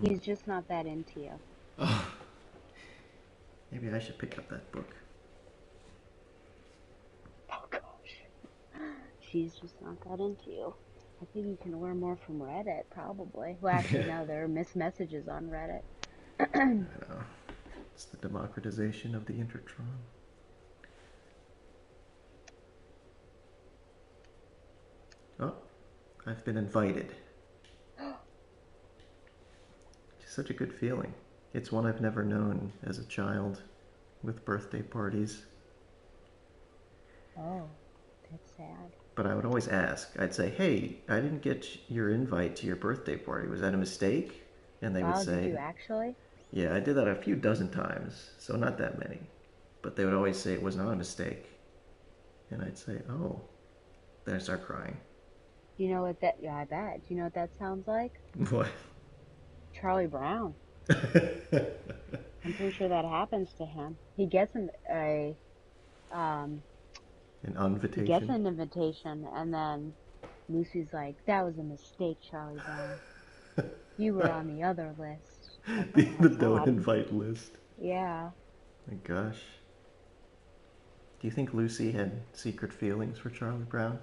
He's just not that into you. Oh, maybe I should pick up that book. Oh gosh. She's just not that into you. I think you can learn more from Reddit, probably. Well, actually, no, there are missed messages on Reddit. I know. It's the democratization of the Intertron. Oh, I've been invited. It's such a good feeling. It's one I've never known as a child with birthday parties. Oh, that's sad. But I would always ask. I'd say, "Hey, I didn't get your invite to your birthday party. Was that a mistake?" And they would Wow, did you say, actually? "Yeah, I did that a few dozen times, so not that many." But they would always say it was not a mistake. And I'd say, "Oh." Then I start crying. You know what that, yeah, I bet. You know what that sounds like? What? Charlie Brown. I'm pretty sure that happens to him. Um, An he gets invitation? an invitation and then Lucy's like, that was a mistake, Charlie Brown. You were on the other list. Like, oh my The don't God. invite list. Yeah, My gosh. Do you think Lucy had secret feelings for Charlie Brown?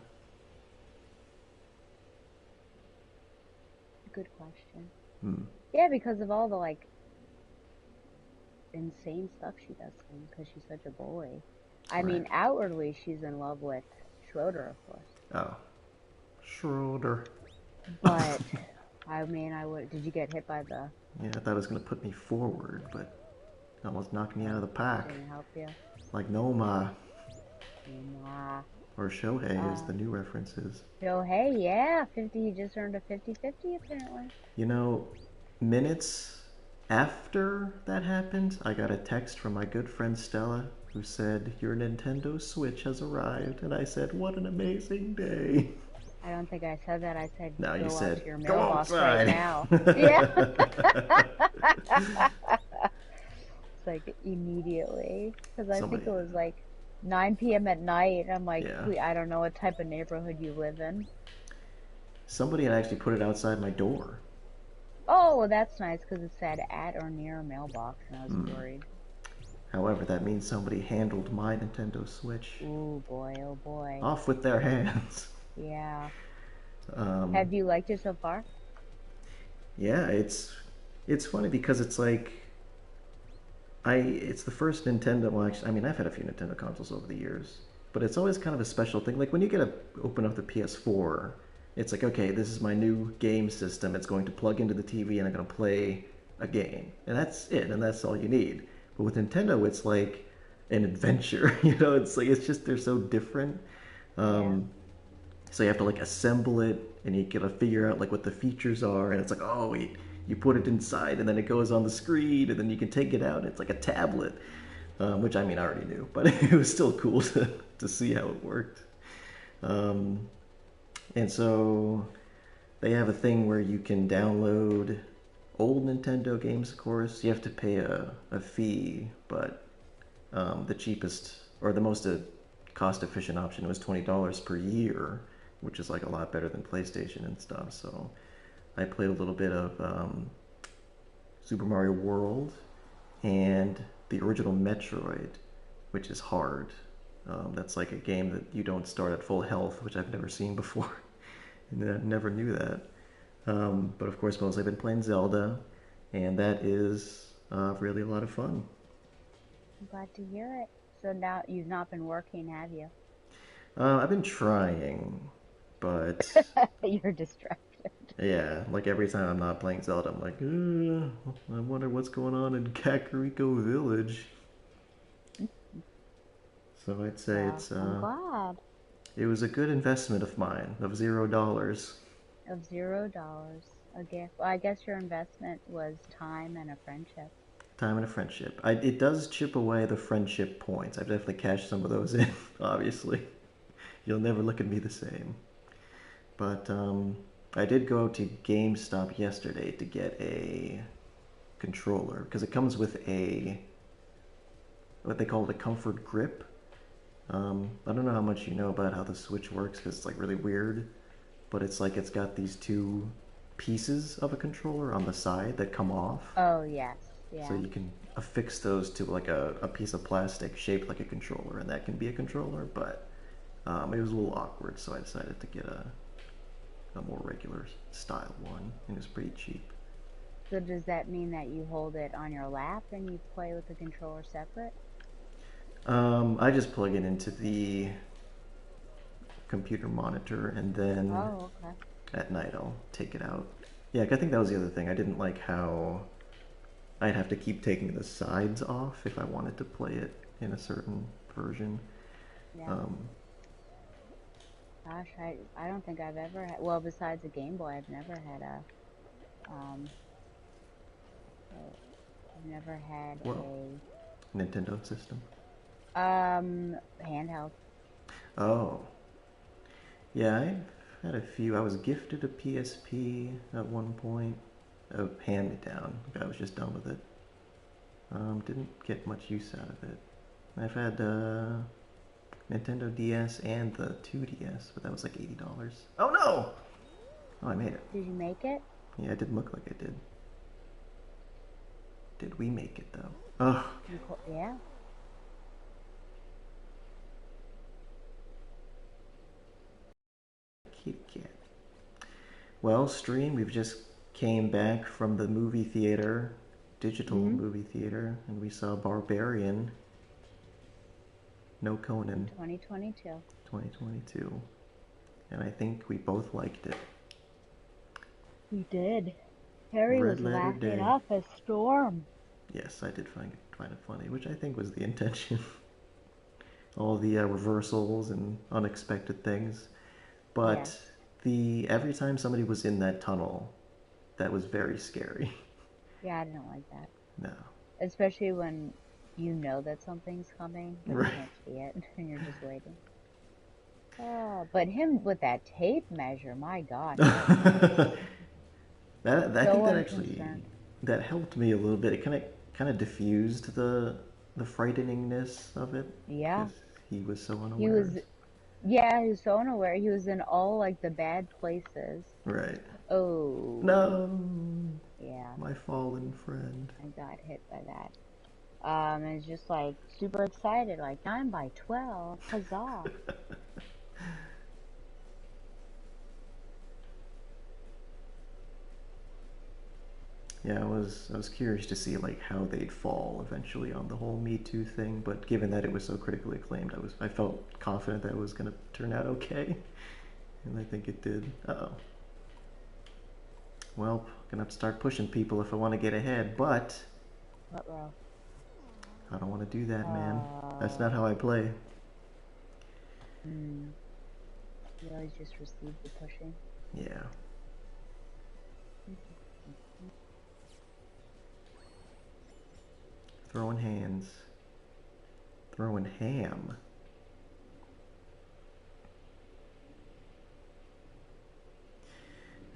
good question. Hmm. Yeah, because of all the like insane stuff she does to him because she's such a bully. I Right. mean, outwardly she's in love with Schroeder, of course. Oh. Schroeder. But I mean, I would. Did you get hit by the? Yeah, I thought it was going to put me forward, but it almost knocked me out of Oh, the it pack. didn't help you. Like Noma Nah. or Shohei, as the Uh, new reference is. so hey, yeah, 50. You just earned a 50-50 apparently. You know, minutes after that happened, I got a text from my good friend Stella who said, "Your Nintendo Switch has arrived." And I said, "What an amazing day." I don't think I said that. I said Now you go out said, to your "Go mailbox right outside." now. Yeah. It's like immediately because I think Somebody, it was like 9 p.m. at night. I'm like, yeah. I don't know what type of neighborhood you live in. Somebody had actually put it outside my door. Oh, well, that's nice because it said at or near a mailbox, and I was Hmm. worried. However, that means somebody handled my Nintendo Switch. Ooh, boy, oh boy. Off with their hands. Yeah. Um, Have you liked it so far? yeah, it's funny because it's like it's the first Nintendo. Well, actually, I mean, I've had a few Nintendo consoles over the years, but it's always kind of a special thing. Like when you get to open up the PS4, it's like, okay, this is my new game system. It's going to plug into the TV, and I'm going to play a game, and that's it, and that's all you need. But with Nintendo, it's like an adventure. It's like it's just they're so different. Yeah. Um, so you have to like assemble it, and you gotta figure out like what the features are, and it's like, oh wait, you put it inside, and then it goes on the screen, and then you can take it out. It's like a tablet, which I mean I already knew, but it was still cool to see how it worked. Um, and so they have a thing where you can download old Nintendo games. Of course, you have to pay a fee, but the cheapest or the most cost efficient option was $20 per year, which is like a lot better than PlayStation and stuff. So I played a little bit of Super Mario World and the original Metroid, which is hard. That's like a game that you don't start at full health, which I've never seen before. And I never knew that. But of course, mostly I've been playing Zelda, and that is really a lot of fun. I'm glad to hear it. So now you've not been working, have you? I've been trying, but You're distracted. yeah, like every time I'm not playing Zelda, I'm like, I wonder what's going on in Kakariko Village. So I'd say Well, I'm glad. it was a good investment of mine of $0. Of $0. A gift. Well, I guess your investment was time and a friendship. Time and a friendship. It does chip away the friendship points. I've definitely cashed some of those in. Obviously, you'll never look at me the same. But I did go to GameStop yesterday to get a controller because it comes with a what they call it a comfort grip. I don't know how much you know about how the Switch works because it's like really weird, but it's like it's got these two pieces of a controller on the side that come off. Oh, yes. So Yeah. you can affix those to like a piece of plastic shaped like a controller, and that can be a controller, but it was a little awkward, so I decided to get a more regular style one, and it was pretty cheap. So does that mean that you hold it on your lap and you play with the controller separate? I just plug it into the computer monitor, and then Oh, okay. at night I'll take it out. Yeah, I think that was the other thing. I didn't like how I'd have to keep taking the sides off if I wanted to play it in a certain version. Yeah. Um, Gosh, I don't think I've ever had, well, besides a Game Boy, um, uh, I've never had well, a, Nintendo system. handheld. Oh, yeah, I've had a few. I was gifted a PSP at one point, a hand me down. I was just done with it. Didn't get much use out of it. I've had Nintendo DS and the 2DS, but that was like $80. Oh no! Oh, I made it. Did you make it? Yeah, it didn't look like I did. Did we make it though? Ugh. Yeah. Kitty cat. Well, stream, we've just came back from the movie theater, digital Mm-hmm. movie theater, and we saw Barbarian, no Conan, 2022. 2022. And I think we both liked it. We did. Harry Red was Letter laughing Day. up a storm. Yes, I did find it funny, which I think was the intention. All the reversals and unexpected things. Yes. But the every time somebody was in that tunnel, that was very scary. Yeah, I didn't like that. No. Especially when you know that something's coming, but you Right. can't see it and you're just waiting. Oh, but him with that tape measure, my gosh, that was I think so that actually unconcerned. that helped me a little bit. It kind of diffused the frighteningness of it Yeah. because he was so He unaware. was, yeah, he was so unaware. He was in all like the bad places. Right. Oh, No, yeah, my fallen friend. I got hit by that. And it's just like super excited, like 9 by 12, huzzah. Yeah, I was curious to see like how they'd fall eventually on the whole Me Too thing, but given that it was so critically acclaimed, I felt confident that it was gonna turn out okay, and I think it did. Oh, well, gonna have to start pushing people if I want to get ahead, but What row? I don't want to do that, man. That's not Uh, how I play. hmm. You always just receive the pushing. Yeah. Throwing hands. Throwing ham.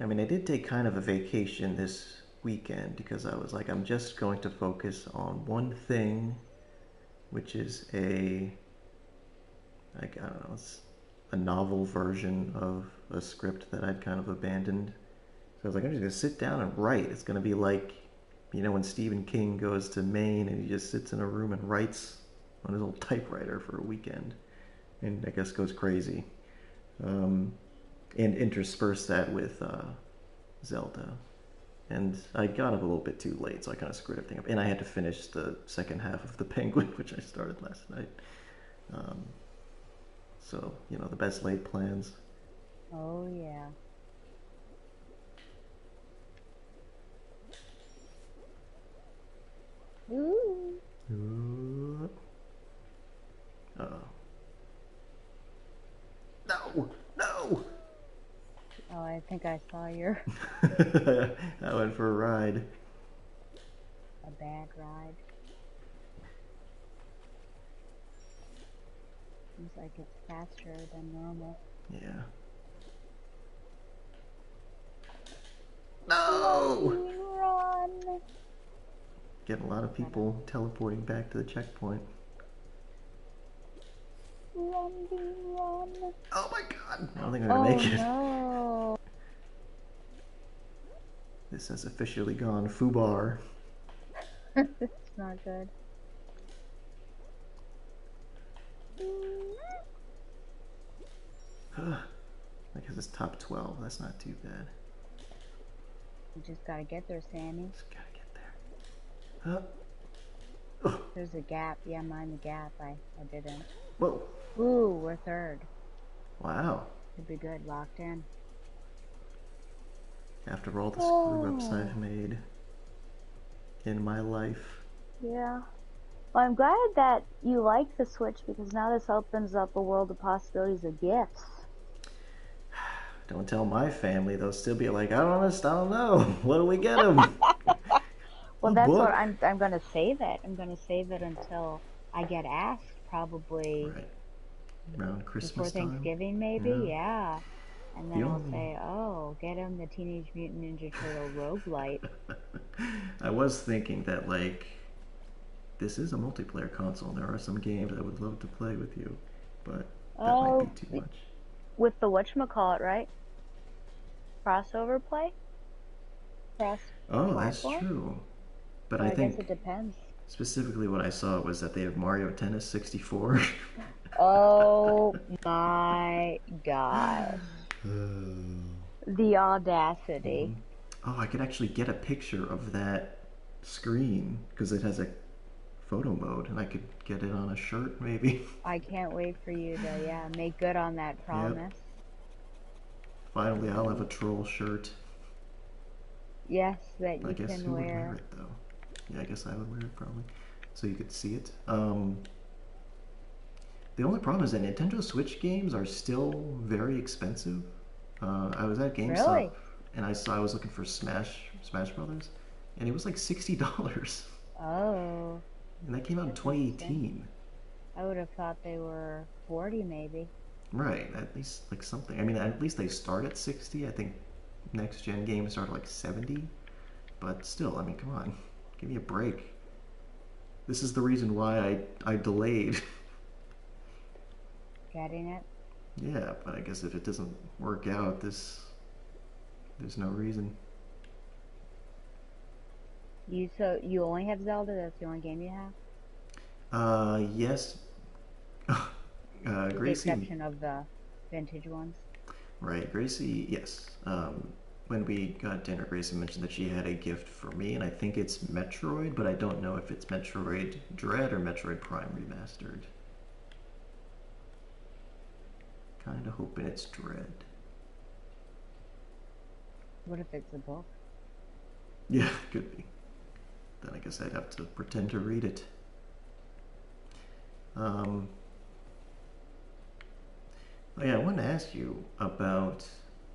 I mean, I did take kind of a vacation this weekend because I was like, I'm just going to focus on one thing, which is like, I don't know, it's a novel version of a script that I'd kind of abandoned. So I was like, I'm just going to sit down and write. It's going to be like, when Stephen King goes to Maine and he just sits in a room and writes on his old typewriter for a weekend and I guess goes crazy. Um, and intersperse that with Zelda. And I got up a little bit too late, so I kind of screwed everything up. And I had to finish the second half of The Penguin, which I started last night. Um, so, the best laid plans. Oh, yeah. Ooh. Uh oh. No! No! Oh, I think I saw your I went for a ride. a bad ride. Seems like it's faster than normal. Yeah. Run, No! Bean, run! Getting a lot of Gotta people teleporting back to the checkpoint. run, Bean, run! Oh my god! I don't think I'm gonna Oh make it. no! This has officially gone foobar. It's not good. I guess it's top 12. That's not too bad. You just gotta get there, Sammy. Just gotta get there. Oh, There's a gap. Yeah, mind the gap. I didn't. whoa. Ooh, we're third. Wow. Could be good. Locked in. After all the screw ups Oh, I've made in my life. yeah. Well, I'm glad that you like the Switch because now this opens up a world of possibilities of gifts. Don't tell my family; they'll still be like, I don't know. What do we get them? Well, A that's what book? I'm gonna save it. I'm gonna save it until I get asked, probably Right. Around before Christmas time? Thanksgiving, maybe. Yeah. Yeah. And The then I'll only. say, "Oh, get him the Teenage Mutant Ninja Turtle roguelite." I was thinking that, like, this is a multiplayer console. There are some games I would love to play with you, but that might be Oh, too much. with the whatchamacallit, right? Crossover play? Oh, that's Platform? true. But Well, I I guess it think depends. specifically what I saw was that they have Mario Tennis 64. Oh my gosh. The audacity. Oh, I could actually get a picture of that screen because it has a photo mode, and I could get it on a shirt maybe. I can't wait for you to, yeah, make good on that Yep. promise. Finally, I'll have a And troll shirt. yes, that I you guess can who would wear wear. it though? Yeah, I guess I would wear it probably, so you could see it. The only problem is that Nintendo Switch games are still very expensive. I was at GameStop Really? and I was looking for Smash Brothers, and it was like $60, Oh, and that came out in that's interesting. 2018. I would have thought they were 40 maybe. Right, at least like something. I mean, at least they start at 60. I think next gen games start at like 70, but still, I mean, come on, give me a break. This is the reason why I delayed. Getting it? Yeah, but I guess if it doesn't work out, there's no reason. You only have Zelda? That's the only game you have? Yes. With the Gracie, exception of the vintage ones? right? Gracie, yes. When we got dinner, Gracie mentioned that she had a gift for me, and I think it's Metroid, but I don't know if it's Metroid Dread or Metroid Prime Remastered. Kind of hoping it's Dread. What if it's a book? Yeah, could be. Then I guess I'd have to pretend to read it. Um, oh yeah, I wanted to ask you about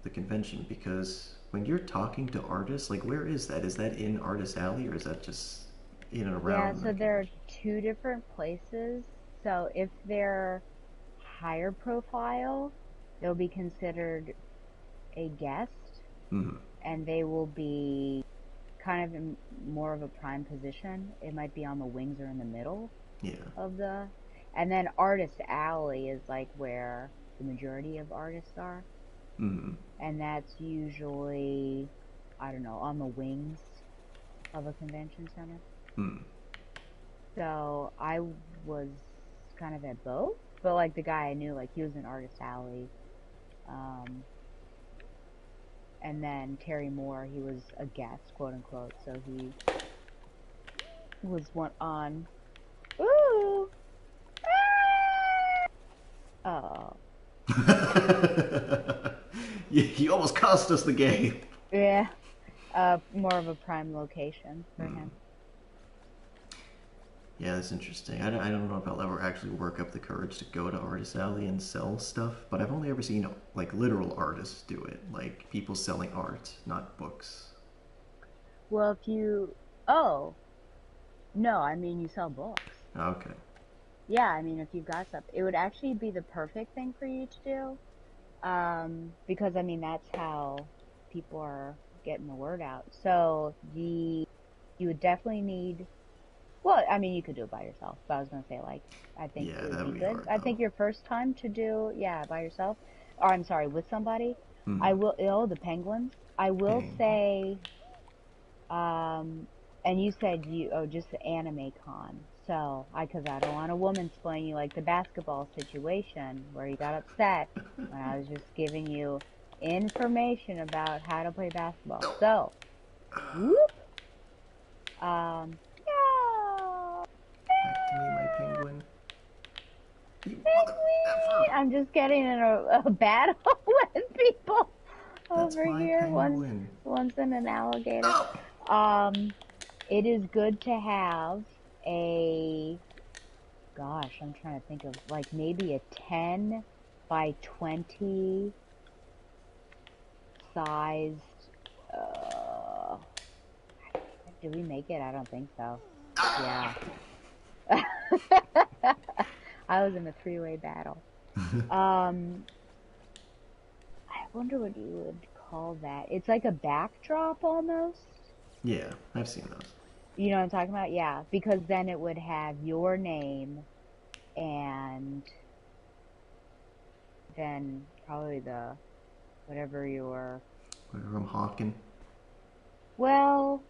the convention because when you're talking to artists, like where is that? Is that in Artist Alley or is that just in and Yeah, around the so there are convention? two different places. So if they're higher profile, they'll be considered a guest Hmm. and they will be kind of in more of a prime position. It might be on the wings or in the middle Yeah. of the. And then Artist Alley is like where the majority of artists are. Hmm. And that's usually, I don't know, on the wings of a convention center. Hmm. So I was kind of at both, but like the guy I knew, like he was in Artist Alley. Um, and then Terry Moore, he was a guest, quote unquote. So he was one on. Ooh, oh, You almost cost us the game. yeah. More of a prime location for Hmm. him. Yeah, that's interesting. I don't know if I'll ever actually work up the courage to go to Artist Alley and sell stuff, but I've only ever seen like literal artists do it, like people selling art, not books. Well, if you, oh, no, I mean you sell books. Okay. Yeah, I mean if you've got stuff, it would actually be the perfect thing for you to do. Because I mean that's how people are getting the word out. So you would definitely need. Well, I mean you could do it by yourself, but I was gonna say like I think Yeah, it would that be would be good. hard I though. think your first time to do yeah by yourself, or I'm sorry with somebody. Hmm. I will. Oh, the penguins. I will Penguin. say. Um, and you said just the anime con. So, cause I don't want to woman explain you like the basketball situation where you got upset when I was just giving you information about how to play basketball. So, whoop, yeah, Back to me, my penguin. You mother effer! penguin. I'm just getting in a battle with people That's over my here. penguin. One's in an alligator. Oh! Um, it is good to have a, gosh, I'm trying to think of like maybe a 10 by 20 sized, uh, did we make it? I don't think so. Yeah. I was in a three-way battle. Um, I wonder what you would call that. It's like a backdrop almost. Yeah, I've seen those. You know what I'm talking about? Yeah, because then it would have your name and then probably whatever your, Where I'm hawking. well,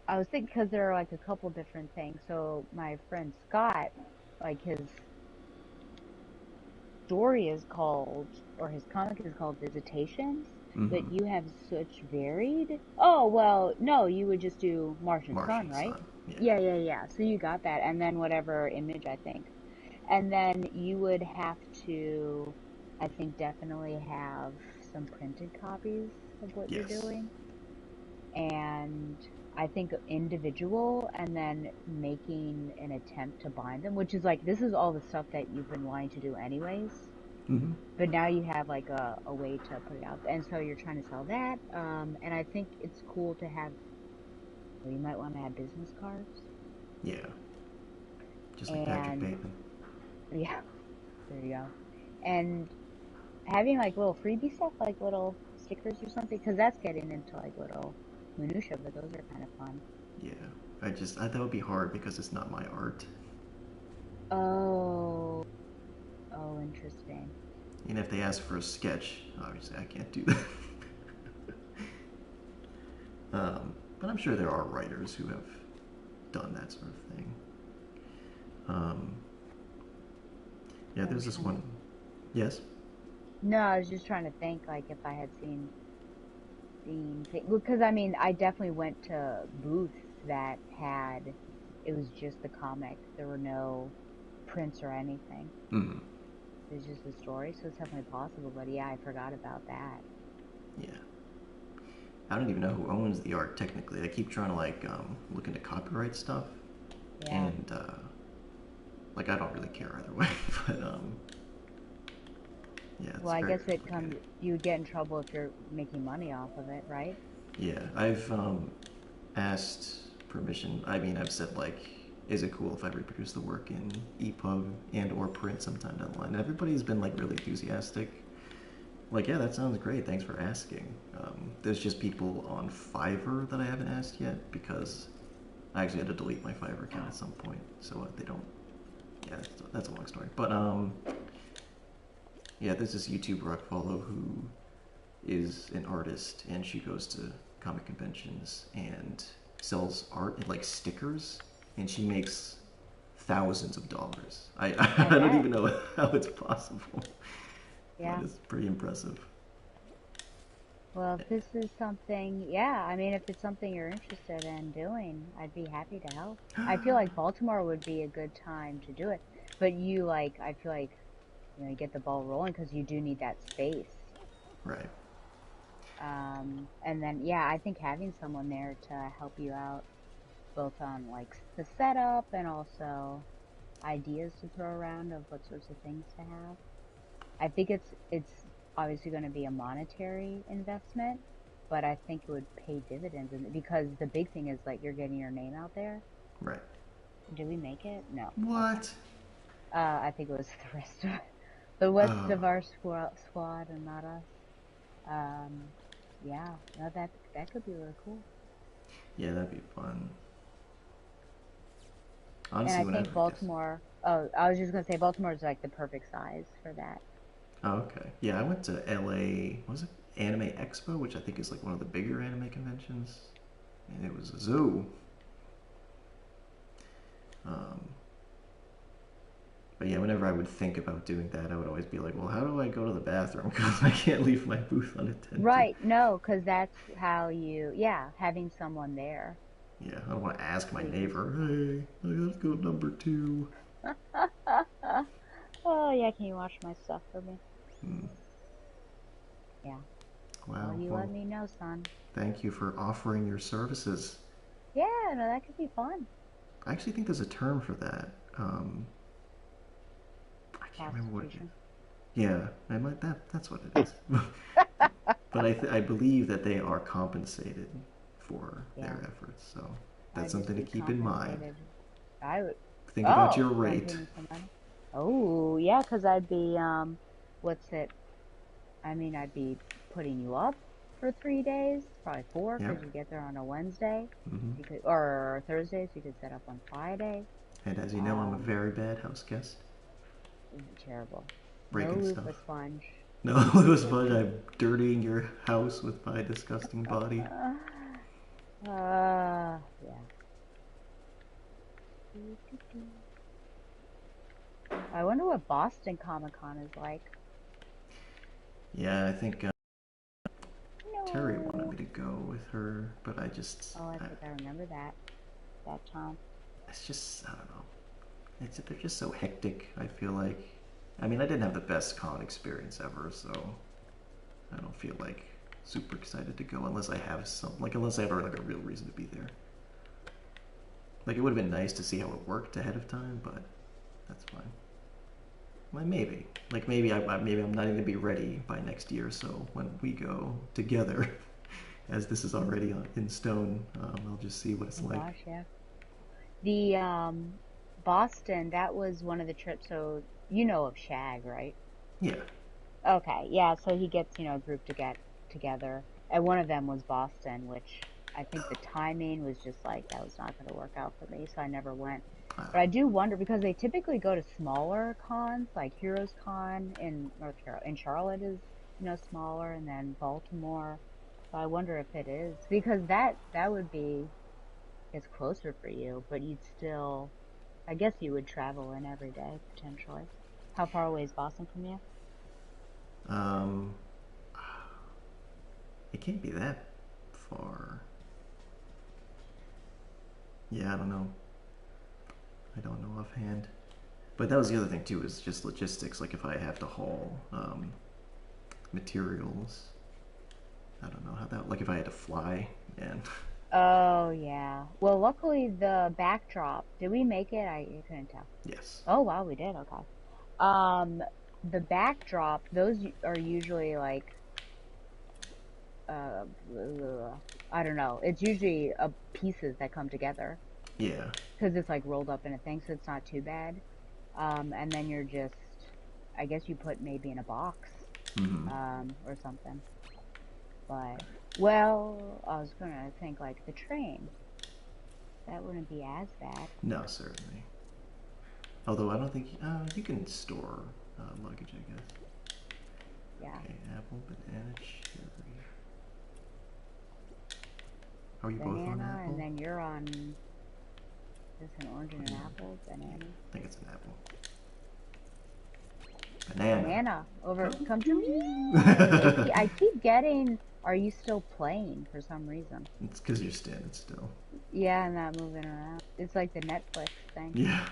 I was thinking because there are like a couple different things. So my friend Scott, like his story is called, or his comic is called Visitations, Mm-hmm. but you have such varied. Oh, well, no, you would just do Martian Sun, Martian right? sun. Yeah. Yeah, yeah, yeah. So you got that. And then whatever image, I think. And then you would have to, I think, definitely have some printed copies of what you're Yes. doing. And I think individual and then making an attempt to bind them, which is like, this is all the stuff that you've been wanting to do anyways. Mm-hmm. But now you have like a way to put it out. And so you're trying to sell that. And I think it's cool to have, well, you might want to have business cards. Yeah. Just like Patrick And Bateman. yeah, there you go. And having like little freebie stuff, like little stickers or something, because that's getting into like little minutia, but those are kind of fun. Yeah. That would be hard because it's not my art. Oh, oh, interesting. And if they ask for a sketch, obviously I can't do that. But I'm sure there are writers who have done that sort of thing. Um, yeah, I'm there's this trying to. one. Yes? No, I was just trying to think like if I had seen things, because I mean, I definitely went to booths that had, it was just the comic. There were no prints or anything. Mm-hmm. It was just the story, so it's definitely possible. But yeah, I forgot about that. Yeah. I don't even know who owns the art technically. I keep trying to look into copyright stuff, Yeah. and I don't really care either way. But yeah, it's Well, I very guess it complicated. comes, you would get in trouble if you're making money off of it, right? Yeah, I've asked permission. I mean, I've said is it cool if I reproduce the work in EPUB and or print sometime down the line? And everybody's been really enthusiastic. Like, yeah, that sounds great. Thanks for asking. There's just people on Fiverr that I haven't asked yet because I actually had to delete my Fiverr account at some point, so they don't. Yeah, that's a long story. But yeah, there's this YouTuber I follow who is an artist, and she goes to comic conventions and sells art and stickers, and she makes thousands of dollars. I I don't bet. even know how it's possible, but Yeah. it's pretty impressive. Well, if this is something, yeah, I mean, if it's something you're interested in doing, I'd be happy to help. I feel like Baltimore would be a good time to do it. But you like, I feel like, you get the ball rolling because you do need that space. Right. And then, yeah, I think having someone there to help you out both on like the setup and also ideas to throw around of what sorts of things to have. I think it's obviously going to be a monetary investment, but I think it would pay dividends because the big thing is like you're getting your name out there. Right. Did we make it? No. Okay. What? I think it was the rest Oh, of our squad and not us. Um, yeah, no, that could be really cool. yeah, that'd be fun. And Honestly, I whenever think I guess. Baltimore. Oh, I was just gonna say Baltimore is like the perfect size for that. Oh, okay. Yeah, I went to LA. What was it Anime Expo, which I think is one of the bigger anime conventions and it was a zoo. Um, but yeah, whenever I would think about doing that, I would always be like, well, how do I go to the bathroom? Because I can't leave my booth unattended. Right. No, because that's how yeah, having someone there Yeah, I don't want to ask so my you can neighbor, see hey, let's go number two. them. Oh, yeah, can you wash my stuff for me? Hmm. Yeah. Well, Wow, you let well, me know, son. thank you for offering your services. Yeah, no, that could be fun. I actually think there's a term for that. Um, I can't remember what it is. Prostitution. Yeah, that's what it is. But I believe that they are compensated for Yeah, their efforts, so that's I'd just something to be keep in mind. compensated. I would. Think about your Oh, gonna pay rate. me some money? Oh, yeah, 'cause I'd be, what's it? I mean, I'd be putting you up for 3 days, probably four, Yep. 'cause you get there on a Wednesday. Hmm. You could, or Thursday, so you could set up on Friday. And as you know, I'm a Um, very bad house guest. Terrible. No Breaking stuff. loofah sponge. No, it was fun. I'm dirtying your house with my disgusting body. Yeah. I wonder what Boston Comic Con is like. Yeah, I think Terry wanted No. me to go with her, but Oh, I think I remember that time. it's just, I don't know. They're just so hectic. I feel like, I mean, I didn't have the best con experience ever, so I don't feel like super excited to go unless I have unless I have like a real reason to be there. Like it would have been nice to see how it worked ahead of time, but that's fine. Well, maybe. Like maybe I'm not even gonna be ready by next year. So when we go together, as this is already in stone, I'll just see what it's Oh like. gosh, yeah. The Boston, that was one of the trips. So you know of Shag, right? Yeah. Okay, yeah. So he gets, a group to get together, and one of them was Boston, which I think the timing was just like that was not going to work out for me, so I never went. But I do wonder because they typically go to smaller cons, like Heroes Con in North Carolina, in Charlotte is, smaller, and then Baltimore. So I wonder if it is because that would be it's closer for you, but you'd still, I guess you would travel in every day potentially. How far away is Boston from you? Um, it can't be that far. Yeah, I don't know. I don't know offhand. But that was the other thing too, is just logistics. Like if I have to haul materials, I don't know how that. Like if I had to fly, and Oh yeah. Well, luckily the backdrop. Did we make it? I couldn't tell. yes, Oh wow, we did. Okay. Um, the backdrop. Those are usually like uh, I don't know. It's usually pieces that come together yeah. because it's like rolled up in a thing, so it's not too bad. And then you're just, I guess you put maybe in a box, Mm-hmm. or something. But well, I was gonna think like the train. That wouldn't be as bad. No, certainly. Although I don't think you can store luggage. I guess. Yeah. Okay, apple, banana, cherry. Are you both on Banana, and apple? then you're on this an orange and What are an you on? apple, banana. I think it's an apple. Banana. Banana over come to me. Come. I keep getting are you still playing for some reason? It's because you're standing still. Yeah, I'm not moving around. It's like the Netflix thing. Yeah.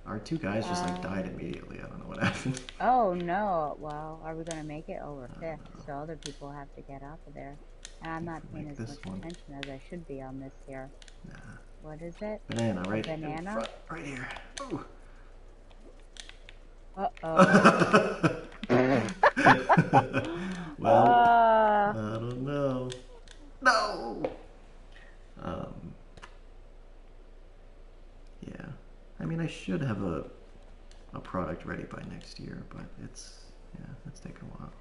Our two guys just like died Um immediately. I don't know what happened. oh no. Well, are we gonna make it? Oh, we're I don't fifth, know. so other people have to get out of there. And I'm See not if we paying make as this much one. attention as I should be on this here. Nah. What is it? Banana A right in banana? front, right here. Ooh. Uh-oh. Well, uh, I don't know. No. Um, yeah. I mean, I should have a product ready by next year, but it's taken a while.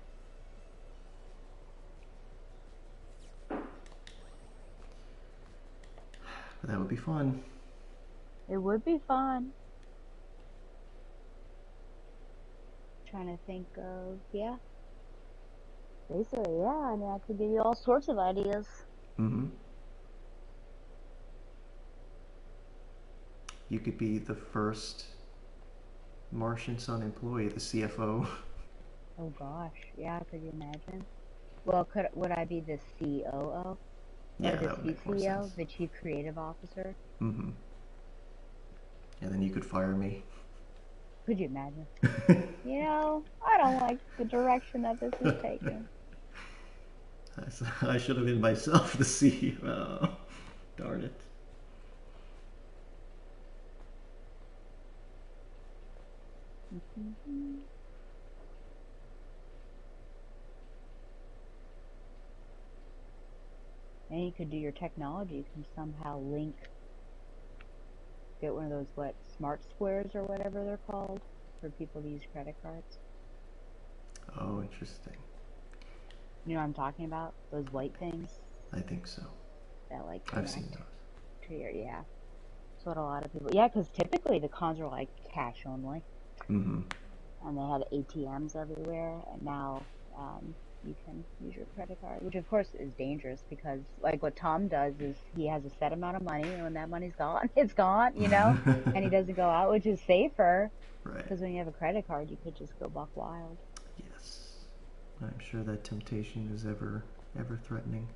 But that would be fun. it would be fun. Trying to think of, yeah. Basically, yeah. I mean, I could give you all sorts of ideas. Mm-hmm. You could be the first Martian Sun employee, the CFO. Oh gosh, yeah, could you imagine? Well, would I be the COO or Yeah, the that would make more CCO, sense. the Chief Creative Officer? Mm-hmm. And then you could fire me. Could you imagine? I don't like the direction that this is taking. I should have been myself the CEO. Darn it. And you could do your technology. You can somehow get one of those, what, smart squares or whatever they're called for people to use credit cards. Oh, interesting. You know what I'm talking about? Those white things I think so. that like I've seen connect those. to your, yeah. That's what a lot of people, yeah, because typically the cons are like cash only. Mm-hmm. And they had ATMs everywhere, and now you can use your credit card, which of course is dangerous because, like, what Tom does is he has a set amount of money, and when that money's gone, it's gone, and he doesn't go out, which is safer Right. because when you have a credit card, you could just go buck wild. Yes. I'm sure that temptation is ever threatening.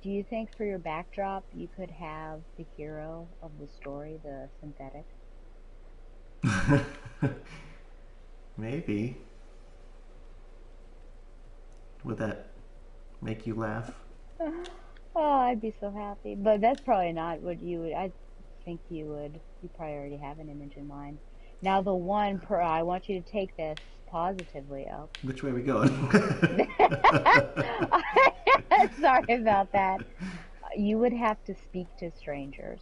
Do you think for your backdrop you could have the hero of the story, the synthetic? Maybe. Would that make you laugh? Oh, I'd be so happy. But that's probably not what you would. I think you would. You probably already have an image in mind. Now, the one per, I want you to take this positively, Oak. Which way are we going? Sorry about that. You would have to speak to strangers.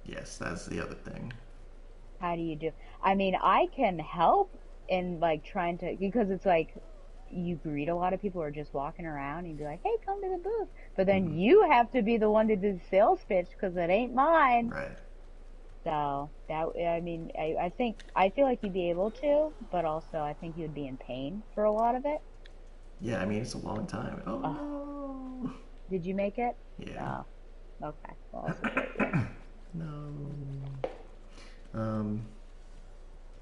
Yes, that's the other thing. How do you do? I mean, I can help in like trying to, because it's like you greet a lot of people who are just walking around and you'd be like, hey, come to the booth. But then Mm-hmm. you have to be the one to do the sales pitch because it ain't mine. Right. So that, I mean, I think, I feel like you'd be able to, but also I think you'd be in pain for a lot of it. Yeah, I mean, it's a long time. Oh Oh, no. did you make it? Yeah. Oh, okay. Well, I'll support you. No. Um,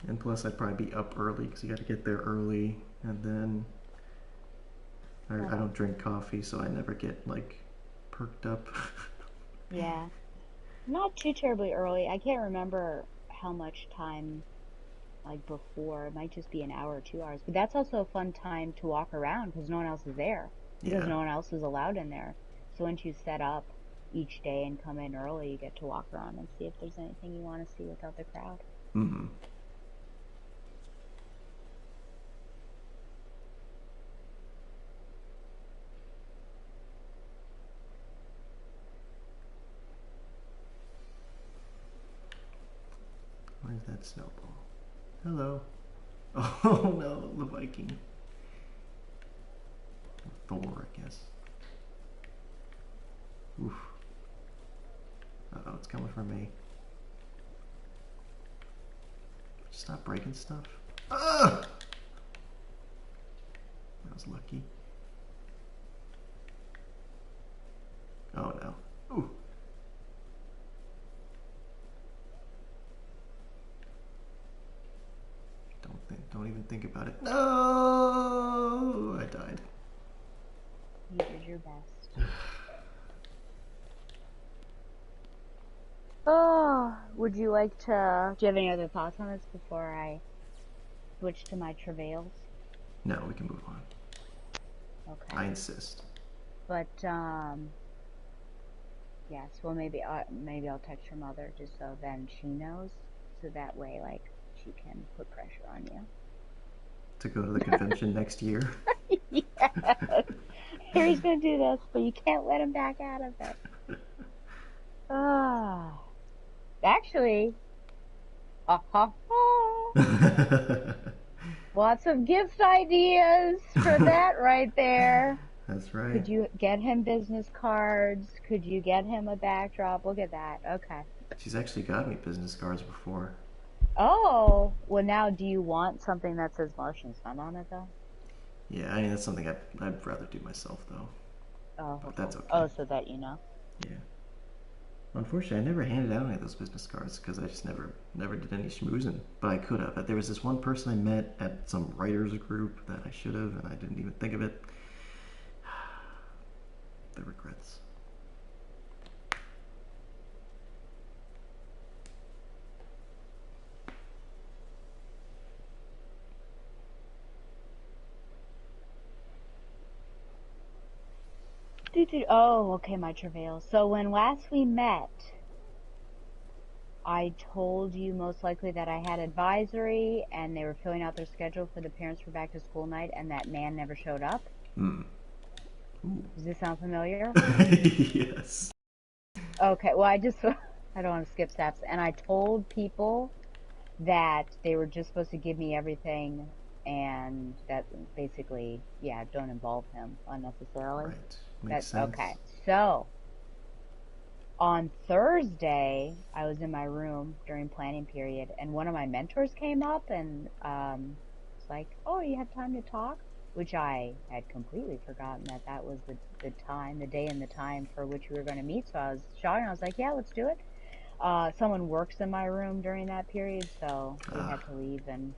and plus, I'd probably be up early because you got to get there early, and then I Oh, don't drink coffee, so I never get like perked up. yeah. Not too terribly early. I can't remember how much time like before. It might just be an hour or 2 hours, but that's also a fun time to walk around because no one else is there because Yeah. no one else is allowed in there. So once you set up each day and come in early, you get to walk around and see if there's anything you want to see without the crowd. Mm-hmm. Where's that snowball? Hello. Oh no, the Viking. Thor, I guess. Oof. Uh-oh, it's coming for me. Stop breaking stuff. Ah! That was lucky. Oh no. Ooh. Don't even think about it. No! I died. You did your best. Oh, would you like to? Do you have any other thoughts on this before I switch to my travails? No, we can move on. I Okay. insist. But yes. Well, maybe I'll text your mother just so then she knows, so that way like she can put pressure on To go to the convention next year. you. Yes. Harry's gonna do this, but you can't let him back out of it. Ah, actually, ha ha ha. Lots of gift ideas for that right there. That's right. Could you get him business cards? Could you get him a backdrop? Look at that. Okay. She's actually got me business cards before. Oh, well now do you want something that says Martian Sun on it though? Yeah, I mean, that's something I'd rather do myself, though. Oh, but okay. that's okay. Oh, so that you know. Yeah. Unfortunately, I never handed out any of those business cards because I just never did any schmoozing. But I could have. There was this one person I met at some writers group that I should have, and I didn't even think of it. The regrets. Oh, okay, my travails. So when last we met, I told you most likely that I had advisory and they were filling out their schedule for the parents for back to school night and that man never showed up. Hmm. Ooh. Does this sound familiar? Yes. Okay, well, I don't want to skip steps. And I told people that they were just supposed to give me everything and that basically, yeah, don't involve him unnecessarily. Right. Makes That, sense. okay. So on Thursday, I was in my room during planning period, and one of my mentors came up and was like, "Oh, you have time to talk?" Which I had completely forgotten that that was the time, the day and the time for which we were going to meet. So I was shocked, and I was like, "Yeah, let's do it." Someone works in my room during that period, so we Ah. had to leave and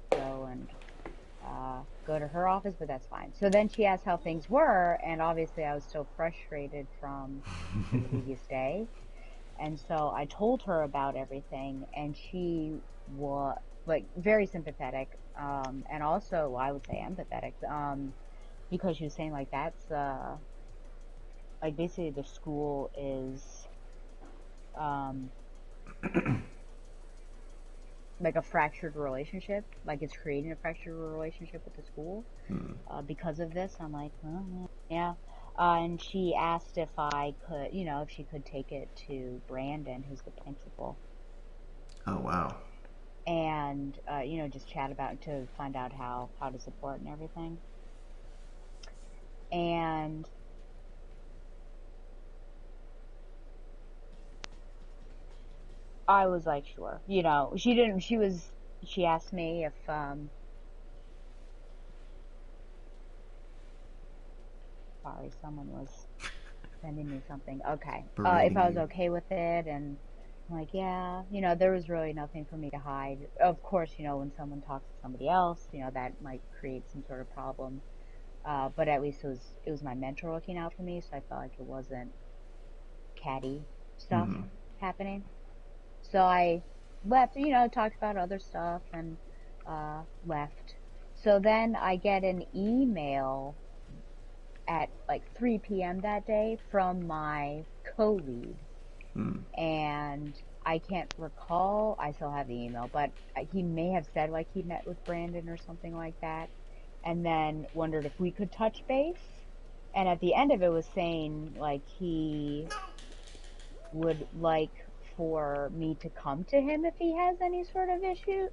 go to her office, but that's fine. So then she asked how things were, and obviously I was still frustrated from the previous day. And so I told her about everything, and she was like very sympathetic, and also well, I would say empathetic, because she was saying like that's like basically the school is um, like a fractured relationship, like it's creating a fractured relationship with the school Hmm. because of this. I'm like, oh, yeah. And she asked if I could, if she could take it to Brandon, who's the principal, Oh wow. and just chat about to find out how to support and everything. And I was like, sure. She didn't. She asked me if sorry, someone was sending me something. Okay. If Berating I was you. okay with it, and I'm like, yeah, there was really nothing for me to hide. Of course, when someone talks to somebody else, that might create some sort of problem. But at least it was my mentor looking out for me, so I felt like it wasn't catty stuff Hmm. happening. So I left, talked about other stuff and left. So then I get an email at like 3 p.m. that day from my co-lead, Hmm. and I can't recall. I still have the email, but he may have said like he met with Brandon or something like that, and then wondered if we could touch base. And at the end of it was saying like he would like for me to come to him if he has any sort of issue.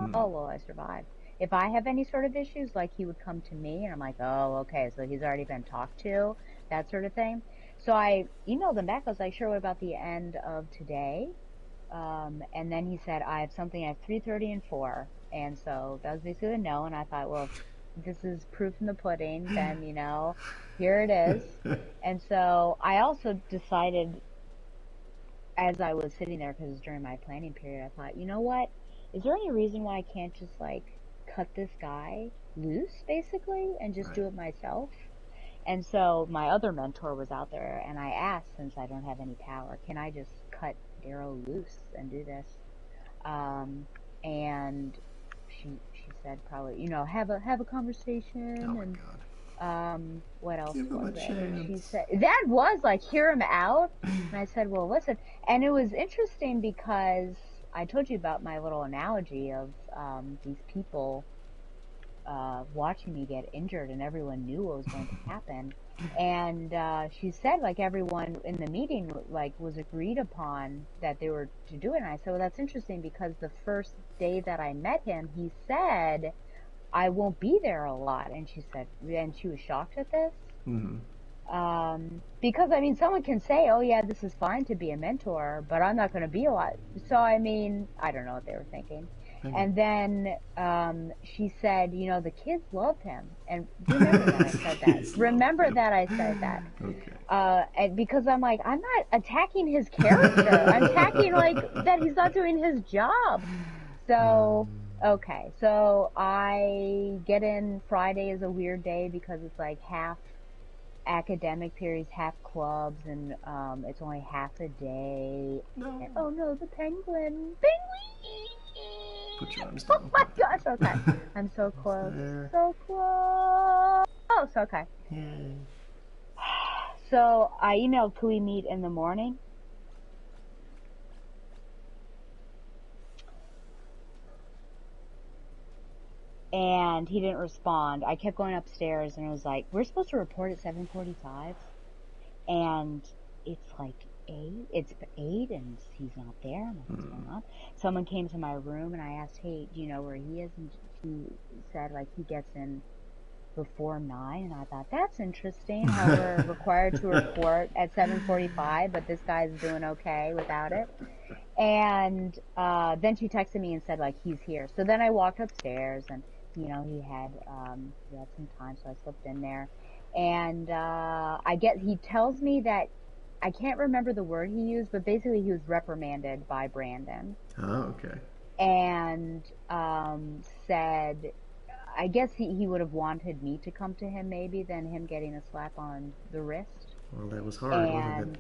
Hmm. Oh, well, I survived. If I have any sort of issues, like he would come to me, and I'm like, oh, okay, so he's already been talked to, that sort of thing. So I emailed him back. I was like, sure, what about the end of today? And then he said, I have something at 3:30 and 4. And so that was basically a no. And I thought, well, if this is proof in the pudding, then, here it is. And so I also decided as I was sitting there, because it was during my planning period, I thought, you know what? Is there any reason why I can't just like cut this guy loose, basically, and just Right. do it myself? And so my other mentor was out there, and I asked, since I don't have any power, can I just cut Daryl loose and do this? Um, and she said probably, have a Oh conversation my and god. what else Give him was a it? She chance. said that was like hear him out. And I said, well, listen, and it was interesting because I told you about my little analogy of these people watching me get injured, and everyone knew what was going to happen. And she said, like everyone in the meeting, like was agreed upon that they were to do it. And I said, well, that's interesting because the first day that I met him, he said I won't be there a lot. And she was shocked at this. Hmm. Because I mean, someone can say, oh yeah, this is fine to be a mentor, but I'm not going to be a lot. So I mean, I don't know what they were thinking. penguin. And then she said, you know, the kids loved him. And remember that I The said that. kids love Remember him. that I said that. Okay. And because I'm like, I'm not attacking his character. I'm attacking like that he's not doing his job. So, okay. So I get in. Friday is a weird day because it's like half academic periods, half clubs, and it's only half a day. No. And, oh no, the penguin! Put your arms Oh down. my gosh! Okay, I'm so close, There. so close. Oh, so okay. Yay. So I emailed, "Could we meet in the morning?" And he didn't respond. I kept going upstairs, and it was like, "We're supposed to report at 7:45." And it's like 8, it's 8 and he's not there. I'm like, what's going on? Someone came to my room and I asked, hey, do you know where he is? And he said like he gets in before 9. And I thought, that's interesting how we're required to report at 7:45, but this guy's doing okay without it. And then she texted me and said like he's here. So then I walked upstairs, and you know he had some time, so I slipped in there. And he tells me that I can't remember the word he used, but basically he was reprimanded by Brandon. Oh, okay. And said, I guess he would have wanted me to come to him maybe than him getting a slap on the wrist. Well, that was hard, wasn't it? And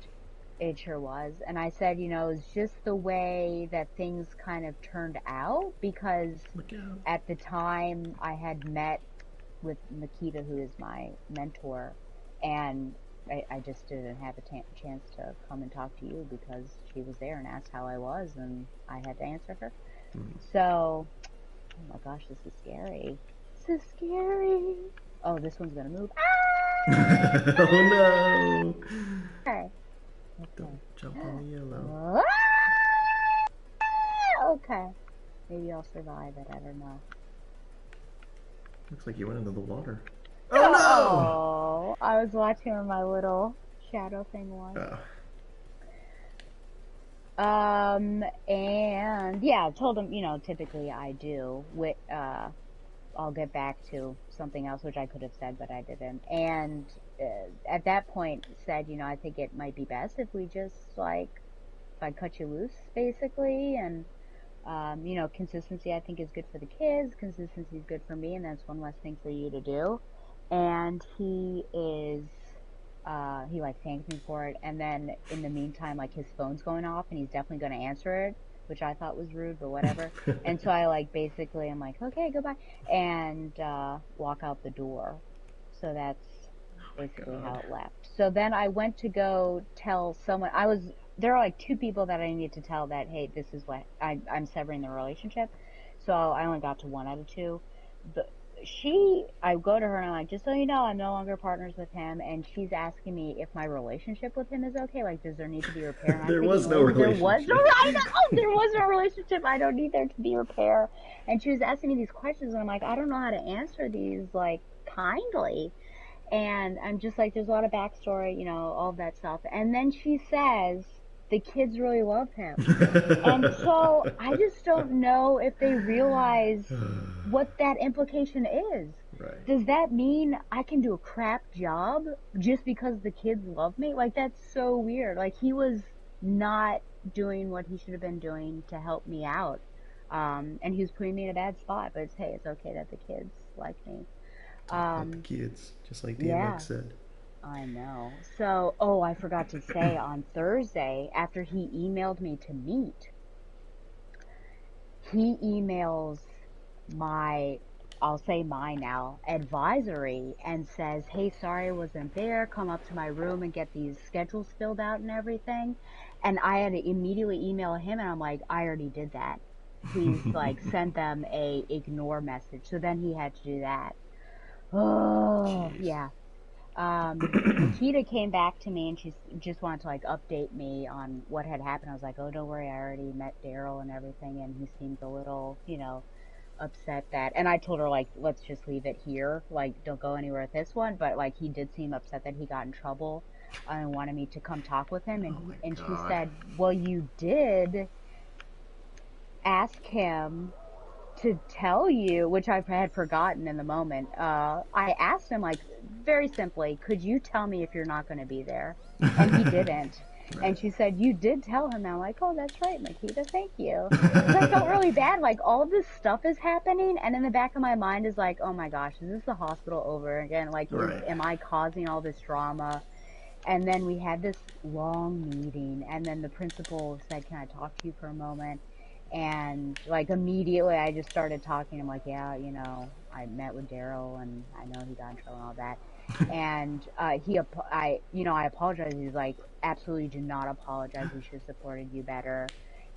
it sure was. And I said, you know, it's just the way that things kind of turned out, because Look out. at the time I had met with Nikita, who is my mentor, and I just didn't have a chance to come and talk to you because she was there and asked how I was, and I had to answer her. So, oh my gosh, this is scary. This is scary. Oh, this one's gonna move. Ah! Oh no! Okay. Don't jump on the yellow. Okay. Maybe I'll survive it. I don't know. Looks like you went into the water. Oh, I was watching where my little shadow thing was. Oh. And yeah, I told him, you know, typically I do. I'll get back to something else, which I could have said, but I didn't. And at that point said, you know, I think it might be best if we just like, if I cut you loose, basically. And, you know, consistency I think is good for the kids. Consistency is good for me, and that's one less thing for you to do. And he like thanked me for it. And then in the meantime, like his phone's going off and he's definitely going to answer it, which I thought was rude, but whatever. And so I like basically, I'm like, okay, goodbye, and walk out the door. So that's basically how it left. So then I went to go tell someone. There are like 2 people that I needed to tell that, hey, this is what I'm severing the relationship. So I only got to 1 out of 2. I go to her and I'm like, just so you know, I'm no longer partners with him, and she's asking me if my relationship with him is okay. Like, does there need to be repair? And I'm There thinking, was no relationship. There was no relationship. I don't need there to be repair. And she was asking me these questions, and I'm like, I don't know how to answer these like kindly. And I'm just like, there's a lot of backstory, you know, all of that stuff. And then she says, the kids really love him. And so I just don't know if they realize what that implication is. Right. Does that mean I can do a crap job just because the kids love me? Like, that's so weird. Like, he was not doing what he should have been doing to help me out. And he was putting me in a bad spot, but it's okay that the kids like me. About the kids, just like Yeah. DMX said. I know. So, I forgot to say, on Thursday, after he emailed me to meet, he emails I'll say my now, advisory, and says, hey, sorry I wasn't there. Come up to my room and get these schedules filled out and everything. And I had to immediately email him, and I'm like, I already did that. Please, like, send them a ignore message. So then he had to do that. Oh, Jeez. yeah. Nikita came back to me and she just wanted to like update me on what had happened. I was like, oh, don't worry, I already met Daryl and everything, and he seemed a little, you know, upset that, and I told her like, let's just leave it here, like don't go anywhere with this one, but like he did seem upset that he got in trouble and wanted me to come talk with him, and she said, well, you did ask him to tell you, which I had forgotten in the moment, I asked him, like, very simply, could you tell me if you're not going to be there? And he didn't. Right. And she said, you did tell him. And I'm like, oh, that's right, Makita, thank you. Because I felt really bad. Like, all of this stuff is happening. And in the back of my mind is like, oh my gosh, is this the hospital over again? Like, Right. am I causing all this drama? And then we had this long meeting, and then the principal said, can I talk to you for a moment? And like immediately I just started talking. I'm like, yeah, I met with Daryl and I know he got in trouble and all that. And I apologize. He's like, absolutely do not apologize. We should have supported you better.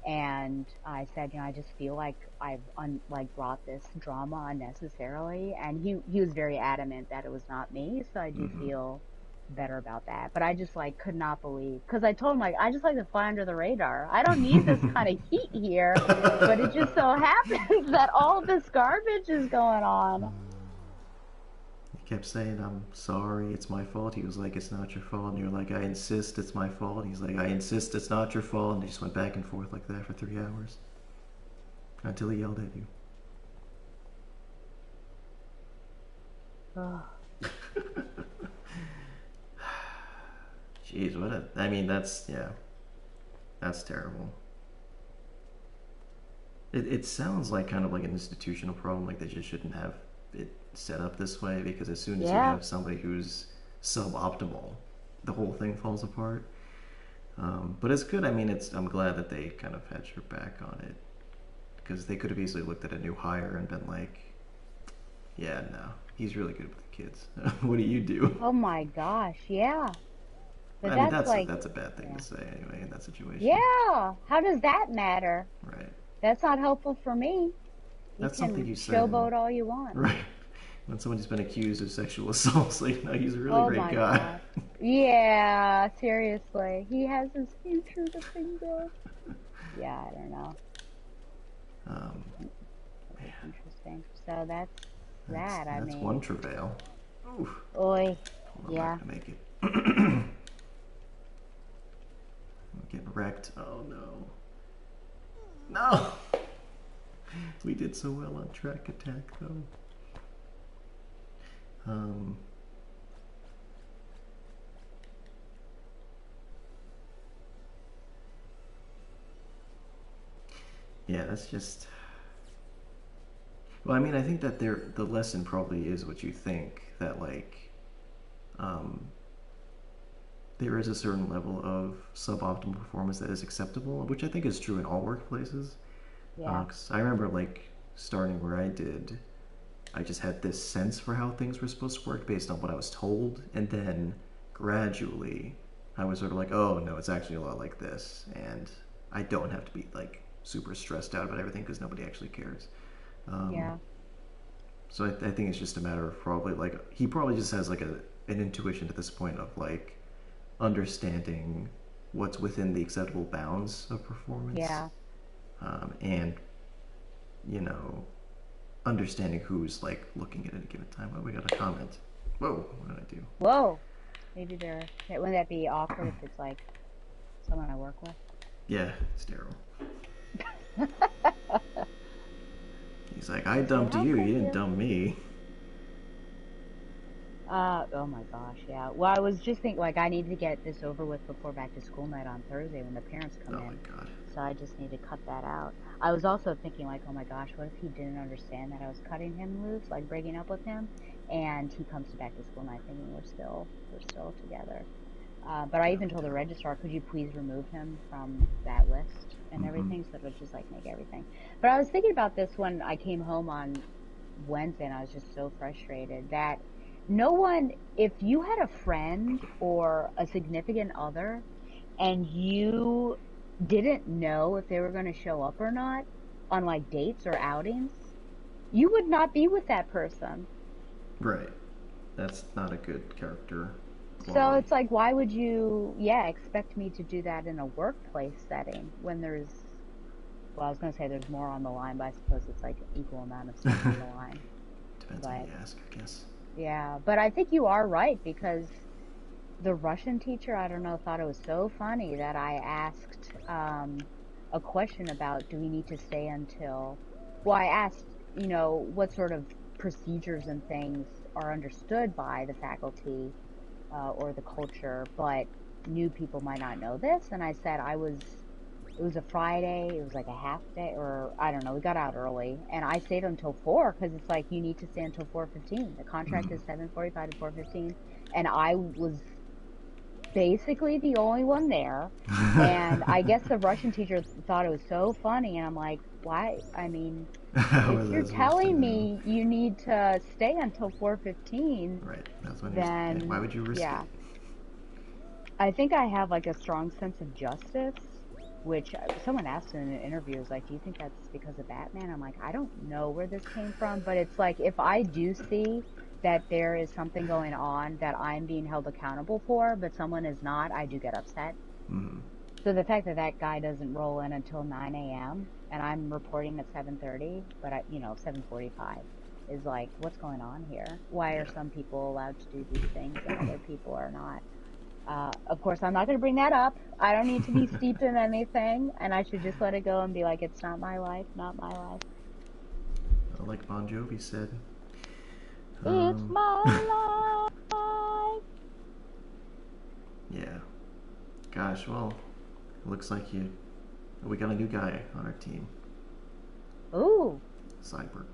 And I said, I just feel like I've like brought this drama unnecessarily. And he was very adamant that it was not me. So I do Mm-hmm. feel better about that. But I just like could not believe, because I told him, like, I just like to fly under the radar. I don't need this kind of heat here. But it just so happens that all this garbage is going on. He kept saying, I'm sorry, it's my fault. He was like, it's not your fault. And you're like, I insist it's my fault. He's like, I insist it's not your fault. And they just went back and forth like that for 3 hours until he yelled at you. Ugh. Jeez, what a. I mean, that's. Yeah, that's terrible. It sounds like kind of like an institutional problem, like they just shouldn't have it set up this way because as soon as you Yeah. have somebody who's suboptimal, the whole thing falls apart. But it's good. I mean, I'm glad that they kind of had your back on it because they could have easily looked at a new hire and been like, "Yeah, no, he's really good with the kids. What do you do?" Oh my gosh. Yeah. But I mean, that's like, that's a bad thing yeah. to say anyway in that situation, Yeah. How does that matter? right? That's not helpful for me. You That's something can you say, showboat all you want. right? When somebody's been accused of sexual assault, it's like, no, he's a really Oh great my guy. gosh. Yeah, seriously. He has his future to finger. Yeah, I don't know. um, It was man, interesting. So that's that. I that's one mean, travail. Oof, oi. I'm not Yeah. gonna make it. I'm getting wrecked. Oh no, no. We did so well on track attack though. Um, yeah, that's just. Well, I mean, I think that the lesson probably is what you think that like, um, there is a certain level of suboptimal performance that is acceptable, which I think is true in all workplaces. Yeah. 'Cause I remember like starting where I did, I just had this sense for how things were supposed to work based on what I was told, and then gradually I was sort of like, oh no, it's actually a lot like this, and I don't have to be like super stressed out about everything because nobody actually cares. Um, Yeah. so I think it's just a matter of probably like he probably just has like an intuition at this point of like understanding what's within the acceptable bounds of performance, Yeah. and you know understanding who's like looking at any given time. Oh, we got a comment. Whoa, what did I do? Whoa. Maybe wouldn't that be awkward if it's like someone I work with? Yeah, it's Daryl. He's like, I Say dumped how you. can I You be didn't of dump help? me. Oh my gosh, yeah. Well, I was just thinking, like, I need to get this over with before back to school night on Thursday when the parents Oh come my in. god. So I just need to cut that out. I was also thinking, like, oh my gosh, what if he didn't understand that I was cutting him loose, like breaking up with him, and he comes to back to school night thinking we're still together. But I Oh, even told the Daryl. registrar, could you please remove him from that list and Mm-hmm. everything, so it would just like make everything. But I was thinking about this when I came home on Wednesday, and I was just so frustrated that no one, if you had a friend or a significant other and you didn't know if they were going to show up or not on like dates or outings, you would not be with that person. Right. That's not a good character So quality. it's like, why would you, yeah, expect me to do that in a workplace setting when well, I was going to say there's more on the line, but I suppose it's like equal amount of stuff on the line. Depends on who But you ask, I guess. yeah, but I think you are right, because the Russian teacher, I don't know, thought it was so funny that I asked a question about, do we need to stay until well, I asked, what sort of procedures and things are understood by the faculty or the culture, but new people might not know this. And I said it was a Friday, it was like a half day, or I don't know, we got out early, and I stayed until 4 because it's like you need to stay until 4:15. The contract is 7:45 to 4:15, and I was basically the only one there. And I guess the Russian teacher thought it was so funny, and I'm like, why? I mean, Well, if you're that's supposed to telling know. me you need to stay until 4:15, Right. That's when you're. And why then would you risk it? yeah, I think I have like a strong sense of justice, which someone asked in an interview is like, do you think that's because of Batman? I'm like, I don't know where this came from, but it's like if I do see that there is something going on that I'm being held accountable for, but someone is not, I do get upset. Mm-hmm. So the fact that that guy doesn't roll in until 9 a.m. and I'm reporting at 7:30, but 7:45 is like, what's going on here? Why are Yeah. some people allowed to do these things and other people are not? Of course, I'm not going to bring that up. I don't need to be steeped in anything, and I should just let it go and be like, it's not my life, not my life. Like Bon Jovi said. It's Um, my life. yeah. Gosh, well, it looks like we got a new guy on our team, Ooh, Cyber.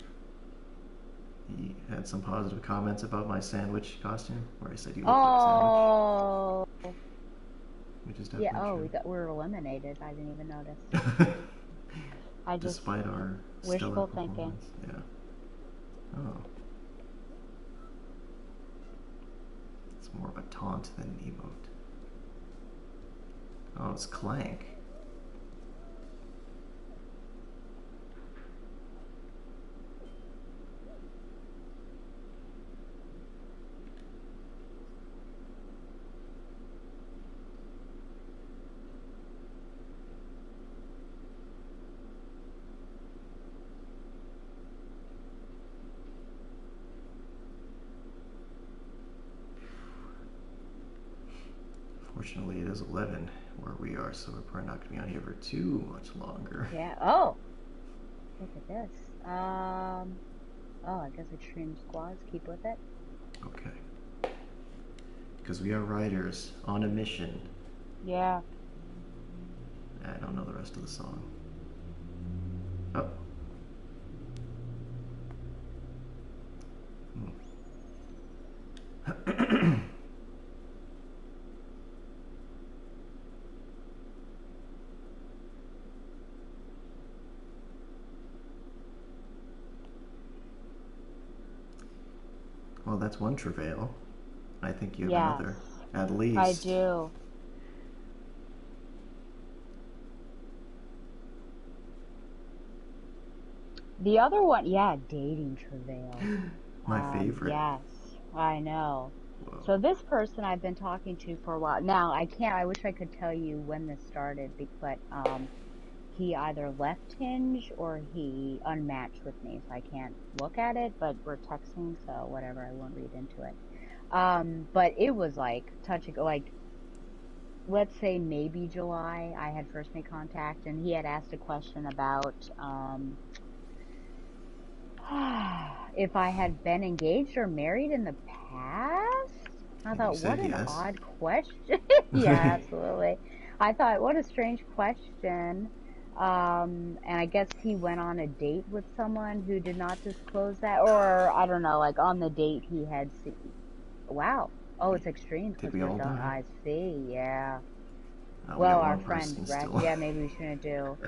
He had some positive comments about my sandwich costume, where I said you look like a sandwich, oh, which is yeah. definitely Oh, true. we're eliminated. I didn't even notice. I just Despite our stellar wishful thinking. performance. Yeah. Oh, it's more of a taunt than an emote. Oh, it's Clank. Fortunately, it is 11 where we are, so we're probably not going to be on here for too much longer. Yeah. Oh, look at this. Oh, I guess extreme squads. Keep with it. Okay. Because we are writers on a mission. Yeah. I don't know the rest of the song. Oh. Hmm. Well, that's one travail. I think you have Yes, another. At I least. do. The other one, yeah, dating travail. My favorite. Yes, I know. Whoa. So this person I've been talking to for a while. Now, I wish I could tell you when this started, but he either left Hinge or he unmatched with me, so I can't look at it, but we're texting, so whatever, I won't read into it. But it was like touching, like, let's say maybe July, I had first made contact, and he had asked a question about, if I had been engaged or married in the past. I And you thought, what said an yes. odd question. Yeah, absolutely. I thought, what a strange question. And I guess he went on a date with someone who did not disclose that, or I don't know, like on the date he had seen. Wow. Oh, it's extreme Did because we we're all done. die? I see. Yeah. We Well, got our one friend person Rex. still. Yeah, maybe we shouldn't do.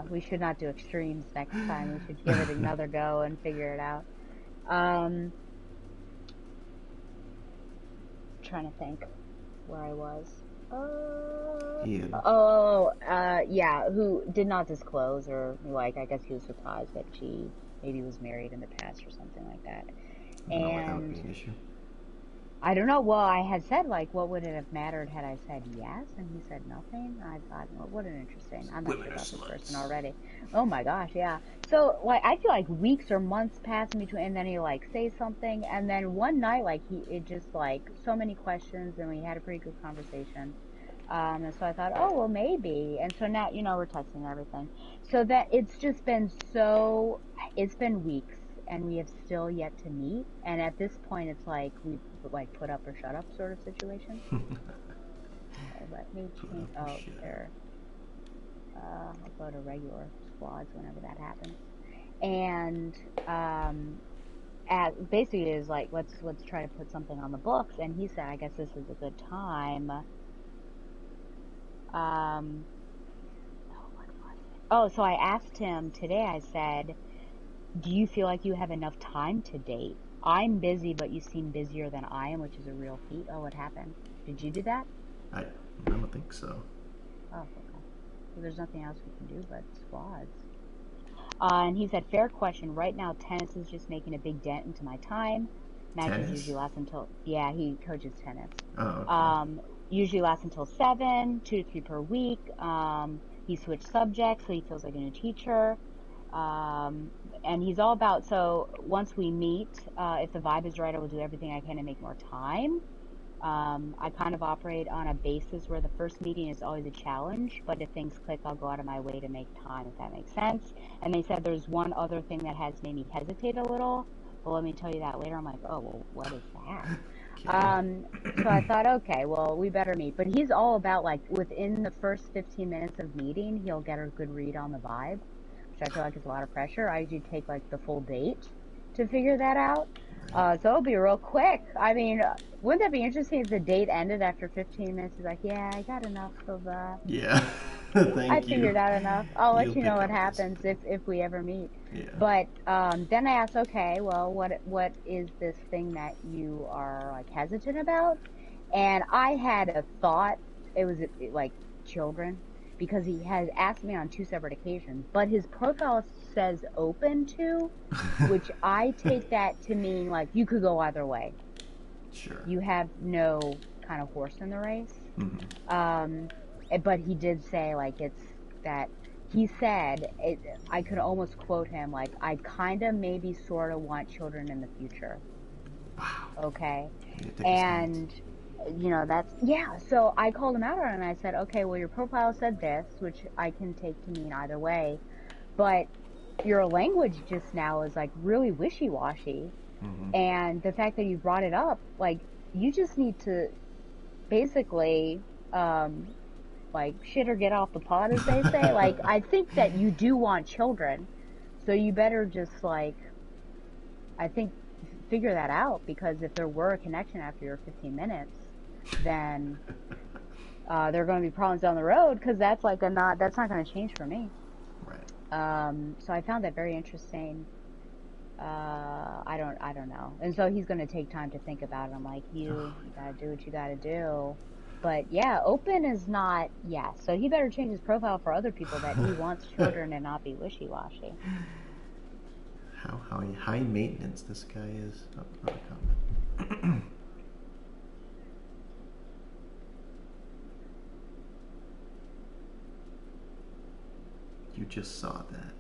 We should not do extremes next time. We should give it another go and figure it out. Um, Trying to think where I was. Ian. Yeah, who did not disclose, or like, I guess he was surprised that she maybe was married in the past or something like that. I don't know why that would And be an issue. I don't know. Well, I had said, like, what would it have mattered had I said yes? And he said nothing. I thought, well, what an interesting. I'm not Women sure are about this person sluts. already. Oh my gosh, yeah. So, like, I feel like weeks or months pass in between, and then he, like, says something. And then one night, like, it just, like, so many questions, and we had a pretty good conversation. And so I thought, oh, well, maybe. And so now, we're texting and everything. So that it's just been it's been weeks and we have still yet to meet. And at this point, it's like we like put up or shut up sort of situation. Okay, let me Put change. up or Oh, shut up. there. I'll go to regular squads whenever that happens. And basically is like let's try to put something on the books. And he said, I guess this is a good time. Um, oh, what was it? Oh, so I asked him today. I said, "Do you feel like you have enough time to date? I'm busy, but you seem busier than I am, which is a real feat." Oh, what happened? Did you do that? I don't think so. Oh, okay. So there's nothing else we can do but squads. And he said, fair question. Right now, tennis is just making a big dent into my time. Matches Tennis? usually last until, yeah, he coaches tennis. Oh, okay. Um, Usually lasts until 7, 2 to 3 per week. He switched subjects, so he feels like a new teacher. Um, and he's all about, so once we meet, if the vibe is right, I will do everything I can to make more time. I kind of operate on a basis where the first meeting is always a challenge, but if things click, I'll go out of my way to make time, if that makes sense. And they said there's one other thing that has made me hesitate a little, but let me tell you that later. I'm like, oh, well, what is that? Okay. So I thought, okay, well, we better meet. But he's all about like within the first 15 minutes of meeting, he'll get a good read on the vibe, which I feel like is a lot of pressure. I usually take like the full date to figure that out. Right. So it'll be real quick. I mean, wouldn't that be interesting if the date ended after 15 minutes? He's like, yeah, I got enough of, Yeah. I Thank you. figured out enough. I'll let You'll you know pick what up this happens thing. if we ever meet. Yeah. But then I asked, okay, well, what is this thing that you are like hesitant about? And I had a thought. It was like children because he has asked me on 2 separate occasions, but his profile says open to, which I take that to mean like you could go either way. Sure. You have no kind of horse in the race. Mm-hmm. Um, but he did say like it's that he said it, I could almost quote him like I kind of maybe sort of want children in the future. Wow. Okay. Need to take a stance. And that's yeah, so I called him out on it and I said, "Okay, well your profile said this, which I can take to mean either way, but your language just now is like really wishy-washy Mm-hmm. and the fact that you brought it up, like you just need to basically um like shit or get off the pot as they say. Like I think that you do want children. So you better just like I think figure that out because if there were a connection after your 15 minutes, then there are going to be problems down the road because that's not going to change for me. Right. So I found that very interesting. I don't know. And so he's going to take time to think about it. I'm like, Oh, you got to do what you got to do. But yeah, open is not, yeah. So he better change his profile for other people that he wants yeah. children and not be wishy-washy. How high maintenance this guy is. Oh, another comment. You just saw that.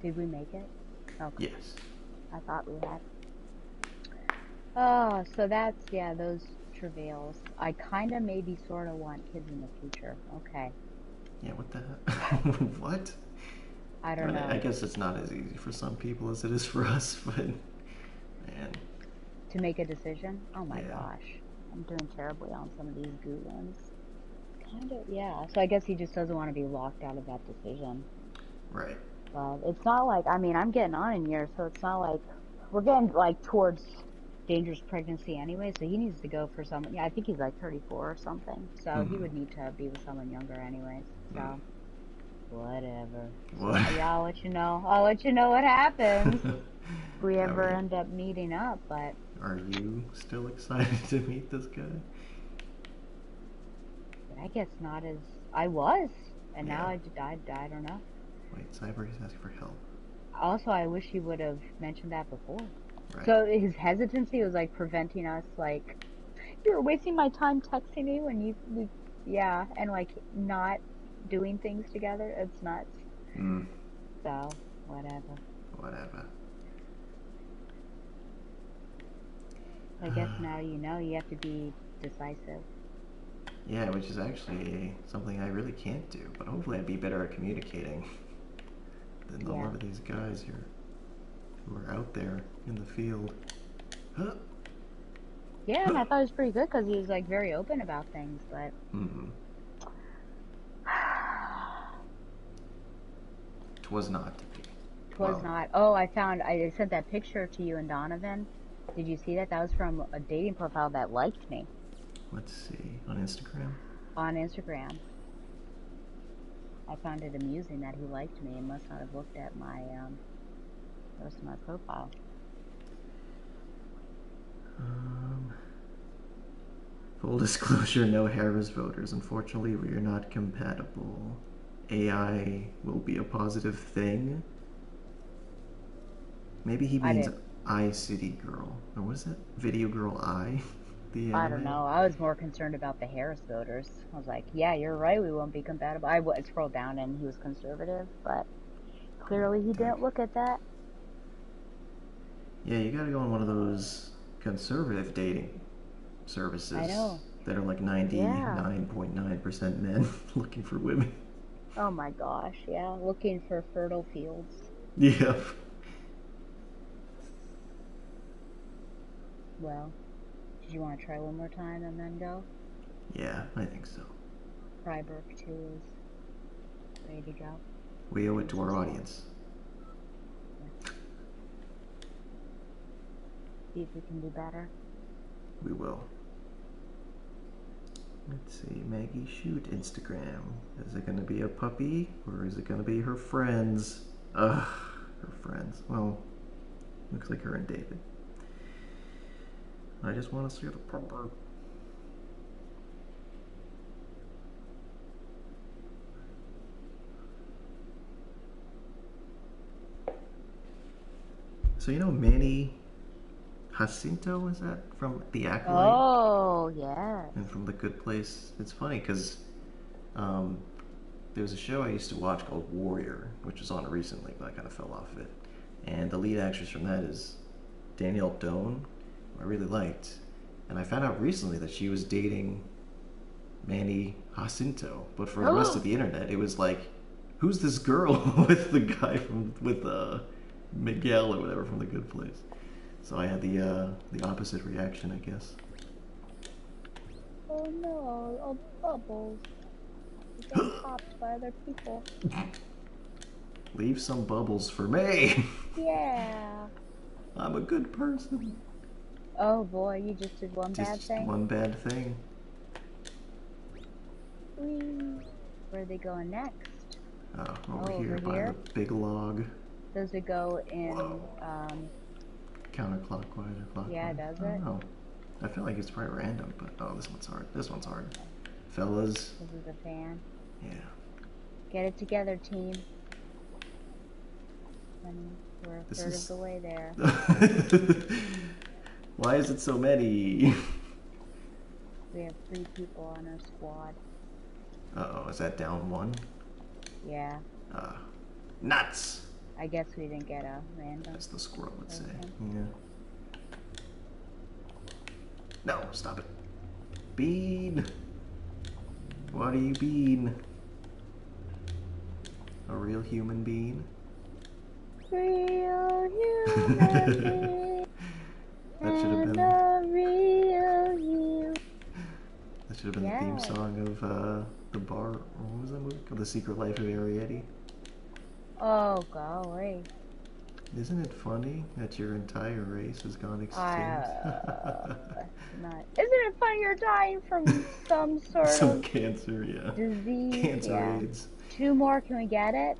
Did we make it? Okay. Yes. I thought we had. Oh, so that's, yeah, those travails. I kind of maybe sort of want kids in the future. Okay. Yeah, what the hell? What? I I don't mean, I know. guess it's not as easy for some people as it is for us, but man, To make a decision? Oh my yeah, gosh. I'm doing terribly on some of these goo ones. Kind of, yeah. So I guess he just doesn't want to be locked out of that decision. right. But it's not like, I mean, I'm getting on in years, so it's not like we're getting like towards dangerous pregnancy anyway. So he needs to go for someone. Yeah, I think he's like 34 or something. So he Mm-hmm. would need to be with someone younger anyways. Mm. So whatever. So What? yeah, I'll let you know. I'll let you know what happens if we I ever mean, end up meeting up. But are you still excited to meet this guy? I guess not as I was, and now Yeah. I don't know. Wait, Cyber is asking for help. Also, I wish he would have mentioned that before. Right. So his hesitancy was like preventing us, like you were wasting my time texting me when yeah, and like not doing things together. It's nuts. Mm. So whatever. Whatever. I guess now you know you have to be decisive. Yeah, which is actually something I really can't do, but hopefully I'd be better at communicating than a Yeah. lot of these guys here who are out there in the field. Huh? Yeah, and I thought it was pretty good because he was like very open about things, but Hmm. 'Twas not to be. twas Well, not. Oh, I sent that picture to you and Donovan. Did you see that? That was from a dating profile that liked me let's see. On Instagram? on Instagram. I found it amusing that he liked me and must not have looked at my the rest of my profile. Um, Full disclosure, no Harris voters. Unfortunately, we are not compatible. AI will be a positive thing. Maybe he I means didn't. iCity Girl. Or what is it? Video Girl I? The I don't anime? know. I was more concerned about the Harris voters. I was like, yeah, you're right. We won't be compatible. I scrolled down and he was conservative, but clearly he Heck. didn't look at that. Yeah, you gotta go on one of those conservative dating I services know. that are like Yeah. 99.9% men looking for women. Oh my gosh. Yeah. Looking for fertile fields. Yeah. Well, did you want to try one more time and then go? Yeah, I think so. Freiburg 2 is ready to go. We owe it Finish to our this one. audience. Yeah. See if we can do better. We will. Let's see, Maggie Shoot Instagram. Is it gonna be a puppy or is it gonna be her friends? Ugh, her friends. Well, looks like her and David. I just want to see the pupper. So you know Manny Jacinto, is that from The Acolyte Oh, yes. and from The Good Place? It's funny because um, there was a show I used to watch called Warrior, which was on recently, but I kind of fell off of it. And the lead actress from that is Danielle Doan, who I really liked. And I found out recently that she was dating Manny Jacinto, but for the rest of the internet, it was like, who's this girl with the guy from with Miguel or whatever from The Good Place? So I had the opposite reaction, I guess. Oh no, all the bubbles. They're getting popped by other people. Leave some bubbles for me. Yeah. I'm a good person. Oh boy, you just did one bad Just thing. one bad thing. Whee. Where are they going next? Oh, Oh, over here over by the here? big log. Does it go Whoa. in, Counterclockwise or yeah, clockwise? does I don't it? know. I feel like it's probably random, but oh, this one's hard. This one's hard. Okay. Fellas, This is a fan. yeah. Get it together, team. And we're a This third of is. the way there. Why is it so many? We have 3 people on our squad. Uh oh, is that down one? Yeah. Uh, nuts! I guess we didn't get a random As the squirrel would say. person. Yeah. No, stop it. Bean! What are you, Bean? A real human being? Real human being. That should have And been. a real you. That should have been the theme Yes. song of the bar. What was that movie called? The Secret Life of Arietti. Oh, golly. Isn't it funny that your entire race has gone extinct? Not. Isn't it funny you're dying from some sort Some of cancer, yeah. disease? Cancer Yeah. AIDS. 2 more, can we get it?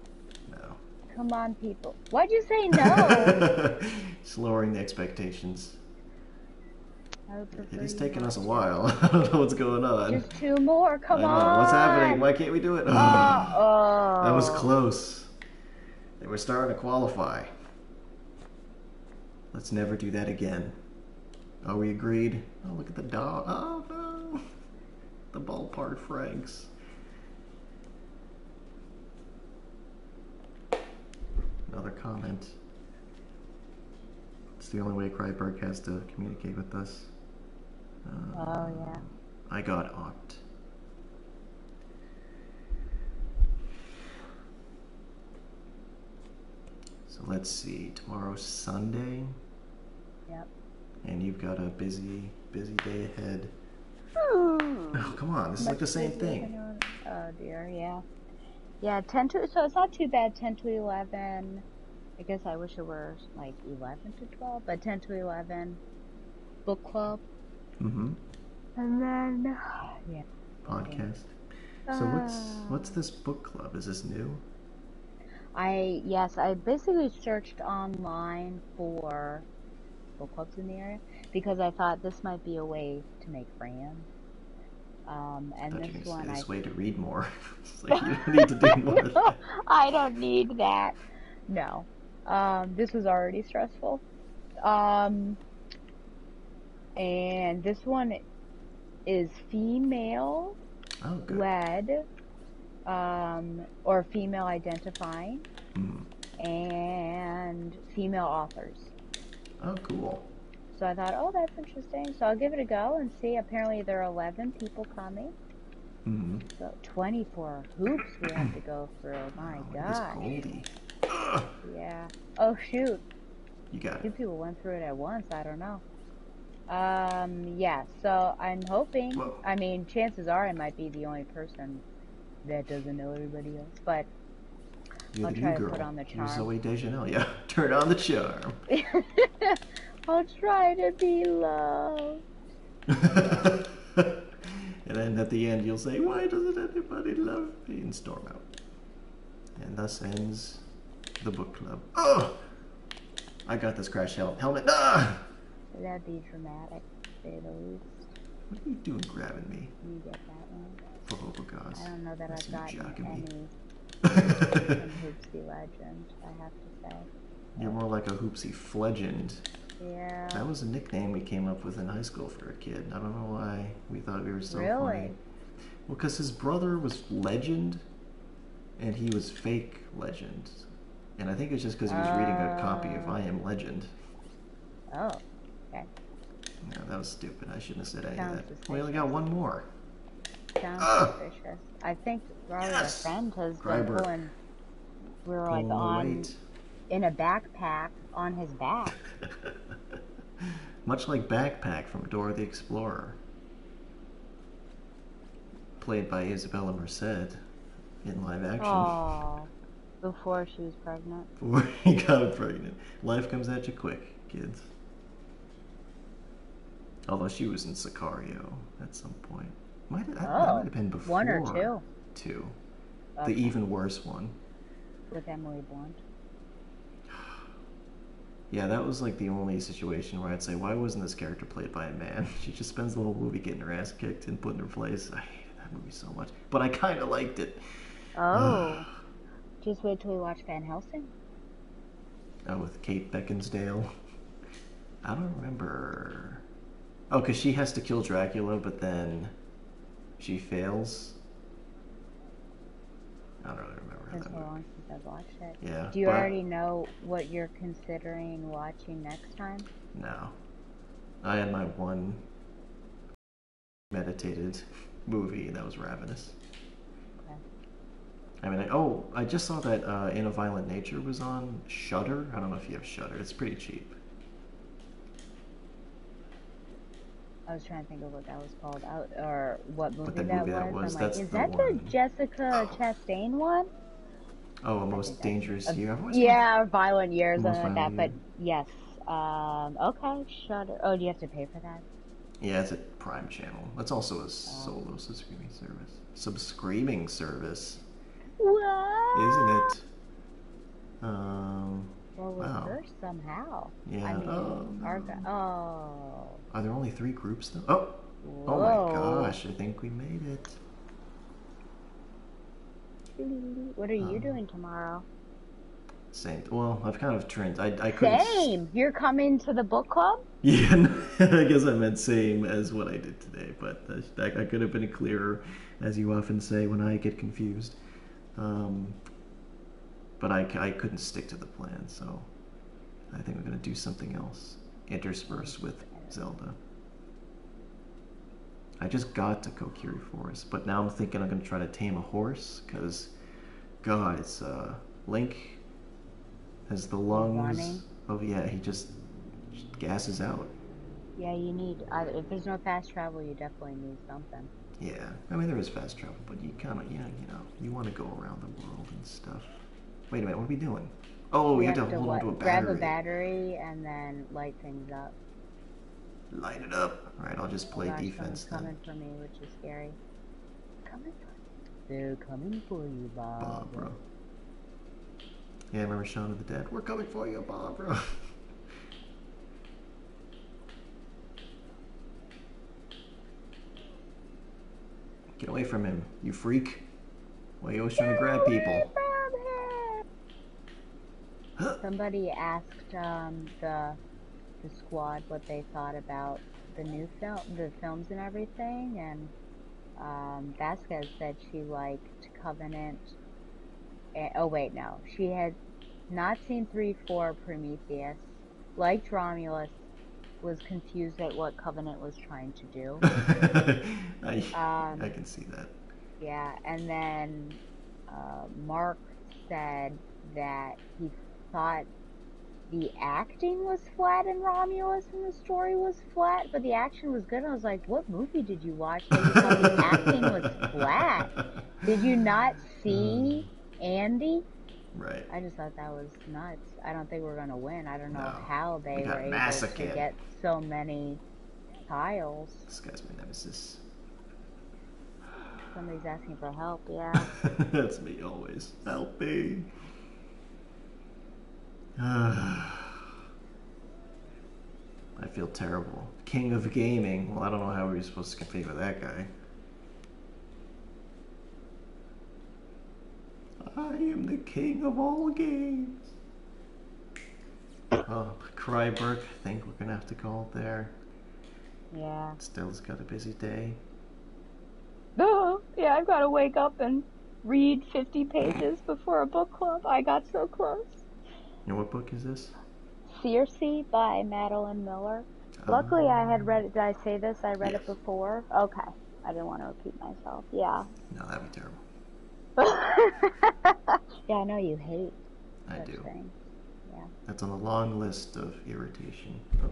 No. Come on, people. Why'd you say no? It's lowering the expectations. I would prefer It is you taking not us a to. while. I don't know what's going on. Just 2 more, come I know. on. What's happening? Why can't we do it? That was Oh. close. They were starting to qualify. Let's never do that again. Are we agreed? Oh, look at the dog. Oh, no. The ballpark Franks. Another comment. the only way Kryberg has to communicate with us. Oh yeah. I got Oct. So let's see. Tomorrow's Sunday, Yep. and you've got a busy, busy day ahead. Ooh. Oh, come on. This is like Much the same busier thing. than oh dear, yeah. Yeah, 10 to, so it's not too bad, 10 to 11. I guess I wish it were like 11 to 12, but 10 to 11, book club. Mm-hmm. And then, yeah. Podcast. So what's Uh, this book club? Is this new? yes, I basically searched online for book clubs in the area because I thought this might be a way to make friends. I And thought you this were going to say one this way to read more. It's like you don't need to do more of that. I don't need that. No. This was already stressful. Um, and this one is female Oh, good. led, or female identifying, Mm. and female authors. Oh, cool. So I thought, oh, that's interesting. So I'll give it a go and see. Apparently there are 11 people coming. Mm-hmm. So 24 hoops we have to go through. My Oh, look at this gosh. Goldie. Yeah. Oh, shoot. You got Two it. people went through it at once. I don't know. Yeah. So I'm hoping, Whoa. I mean, chances are I might be the only person that doesn't know everybody else, but You're I'll the new try to put girl. on the You're charm. Zoe Deschanel. Yeah. Turn on the charm. I'll try to be loved. And then at the end you'll say, "Why doesn't anybody love me?" and storm out. And thus ends the book club. Oh! I got this crash helmet. Ah! That'd be dramatic, to say the least. What are you doing grabbing me? You get that one. For Overcast. I don't know that That's I've you gotten jocking me. any from Hoopsy Legend, I have to say. You're more like a Hoopsy Flegend. Yeah. That was a nickname we came up with in high school for a kid. I don't know why we thought we were so Really? funny. Well, because his brother was Legend, and he was fake Legend. And I think it's just because he was reading a copy of I Am Legend. Oh, okay. No, that was stupid. I shouldn't have said any Sounds of that. suspicious. We only got one more. Sounds Ah! suspicious. I think probably Yes! our friend has been Greiber. pulling, we were like Pulling the on, weight. in a backpack on his back. Much like Backpack from Dora the Explorer. Played by Isabella Merced in live action. Oh, before she was pregnant. Before he got pregnant. Life comes at you quick, kids. Although she was in Sicario at some point. That might have been before. One or two. Two. Okay. The even worse one. With Emily Blunt. Yeah, that was like the only situation where I'd say, why wasn't this character played by a man? She just spends the whole movie getting her ass kicked and put in her place. I hated that movie so much. But I kind of liked it. Oh. Just wait till we watch Van Helsing. Oh, with Kate Beckinsale. I don't remember. Oh, because she has to kill Dracula, but then she fails. I don't really remember how It's that so movie. long since I've watched it. Yeah. Do you but already know what you're considering watching next time? No. I had my one meditated movie, and that was Ravenous. Okay. I mean, I just saw that In a Violent Nature was on Shudder. I don't know if you have Shudder. It's pretty cheap. I was trying to think of what that was called, or what movie the that movie that was. was, I'm like, that's is the that one. the Jessica Chastain one? Oh, A I Most think that's Dangerous Year. yeah, Violent Year, Most something like that. Violent But yes, okay, Shudder. Oh, do you have to pay for that? Yeah, it's a Prime channel. That's also a solo subscribing service, What? isn't it? Well, we're Wow. first somehow. Yeah. I mean, Oh, our no. Are there only 3 groups though? Oh my Whoa. gosh! I think we made it. What are you doing tomorrow? Same. Well, I've kind of trend. I couldn't. Same. You're coming to the book club? Yeah, no, I guess I meant same as what I did today, but I could have been clearer, as you often say when I get confused. But I couldn't stick to the plan, so I think we're gonna do something else. interspersed with Zelda. I just got to Kokiri Forest, but now I'm thinking I'm gonna try to tame a horse, cause God, it's Link has the lungs of, yeah, he just gasses out. Yeah, you need, if there's no fast travel, you definitely need something. Yeah, I mean there is fast travel, but you kind of, you want to go around the world and stuff. Wait a minute, what are we doing? Oh, You you have have to to hold on what? to a Grab a battery. battery and then light things up. Light it up. All right, I'll just Oh play gosh, someone's defense then. coming for me, which is scary. Coming for you. They're coming for you, Barbara. Barbara. Yeah, I remember Shaun of the Dead. We're coming for you, Barbara. Get away from him, you freak. Why are you always trying to grab people? Somebody asked the squad what they thought about the new the films and everything, and Vasquez said she liked Covenant. Oh wait, no, she had not seen 3, 4, Prometheus, liked Romulus, was confused at what Covenant was trying to do. I, I Um, can see that. yeah, and then Mark said that he thought the acting was flat in Romulus and the story was flat, but the action was good. I was like, what movie did you watch that you thought the acting was flat? Did you not see Andy? Right. I just thought that was nuts. I don't think we're going to win. I don't know No. how We they were got able to massacred. get so many tiles. This guy's my nemesis. Somebody's asking for help, yeah. That's me always. Help me. I feel terrible. King of gaming. Well, I don't know how we're supposed to compete with that guy. I am the king of all games. Oh, Kryberg. I think we're gonna have to call it there. Yeah. Stella's got a busy day. Oh, yeah, I've got to wake up and read 50 pages before a book club. I got so close. And what book is this? Circe by Madeline Miller. Luckily, I had read it. Did I say this? I read Yes. it before. Okay. I didn't want to repeat myself. Yeah. No, that'd be terrible. Yeah, I know you hate I such do. things. Yeah. That's on the long list of irritation. Oh,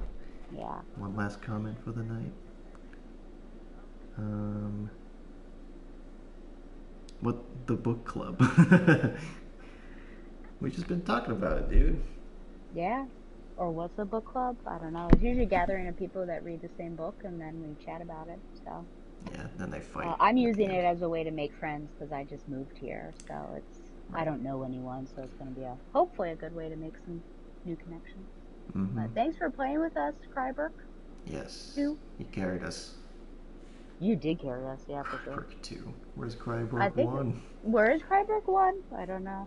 Yeah. one last comment for the night. What the book club? We've just been talking about it, dude. Yeah. Or what's a book club? I don't know. It's usually a gathering of people that read the same book and then we chat about it. So. Yeah, then they fight. I'm using it as a way to make friends because I just moved here, so it's Right. I don't know anyone, so it's going to be hopefully a good way to make some new connections. Mm-hmm. But thanks for playing with us, Krybrook. Yes. 2. He carried us. You did carry us, yeah, for sure. Krybrook 2. Where's Krybrook I think 1? where is Krybrook 1? I don't know.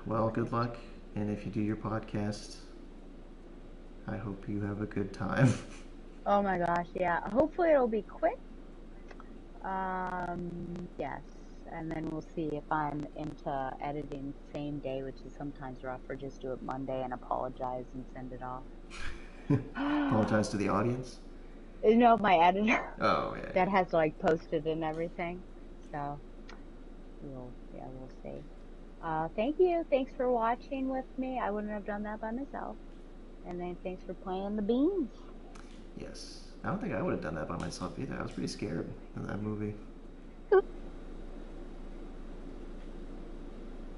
Well, good luck, and if you do your podcast, I hope you have a good time. Oh my gosh, yeah. Hopefully it'll be quick. Yes. And then we'll see if I'm into editing same day, which is sometimes rough, or just do it Monday and apologize and send it off. Apologize to the audience. No, my editor. Oh, yeah. That has like posted and everything. So we'll see. Thank you. Thanks for watching with me. I wouldn't have done that by myself. And then thanks for playing the beans. Yes. I don't think I would have done that by myself either. I was pretty scared of that movie.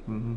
Mm-hmm.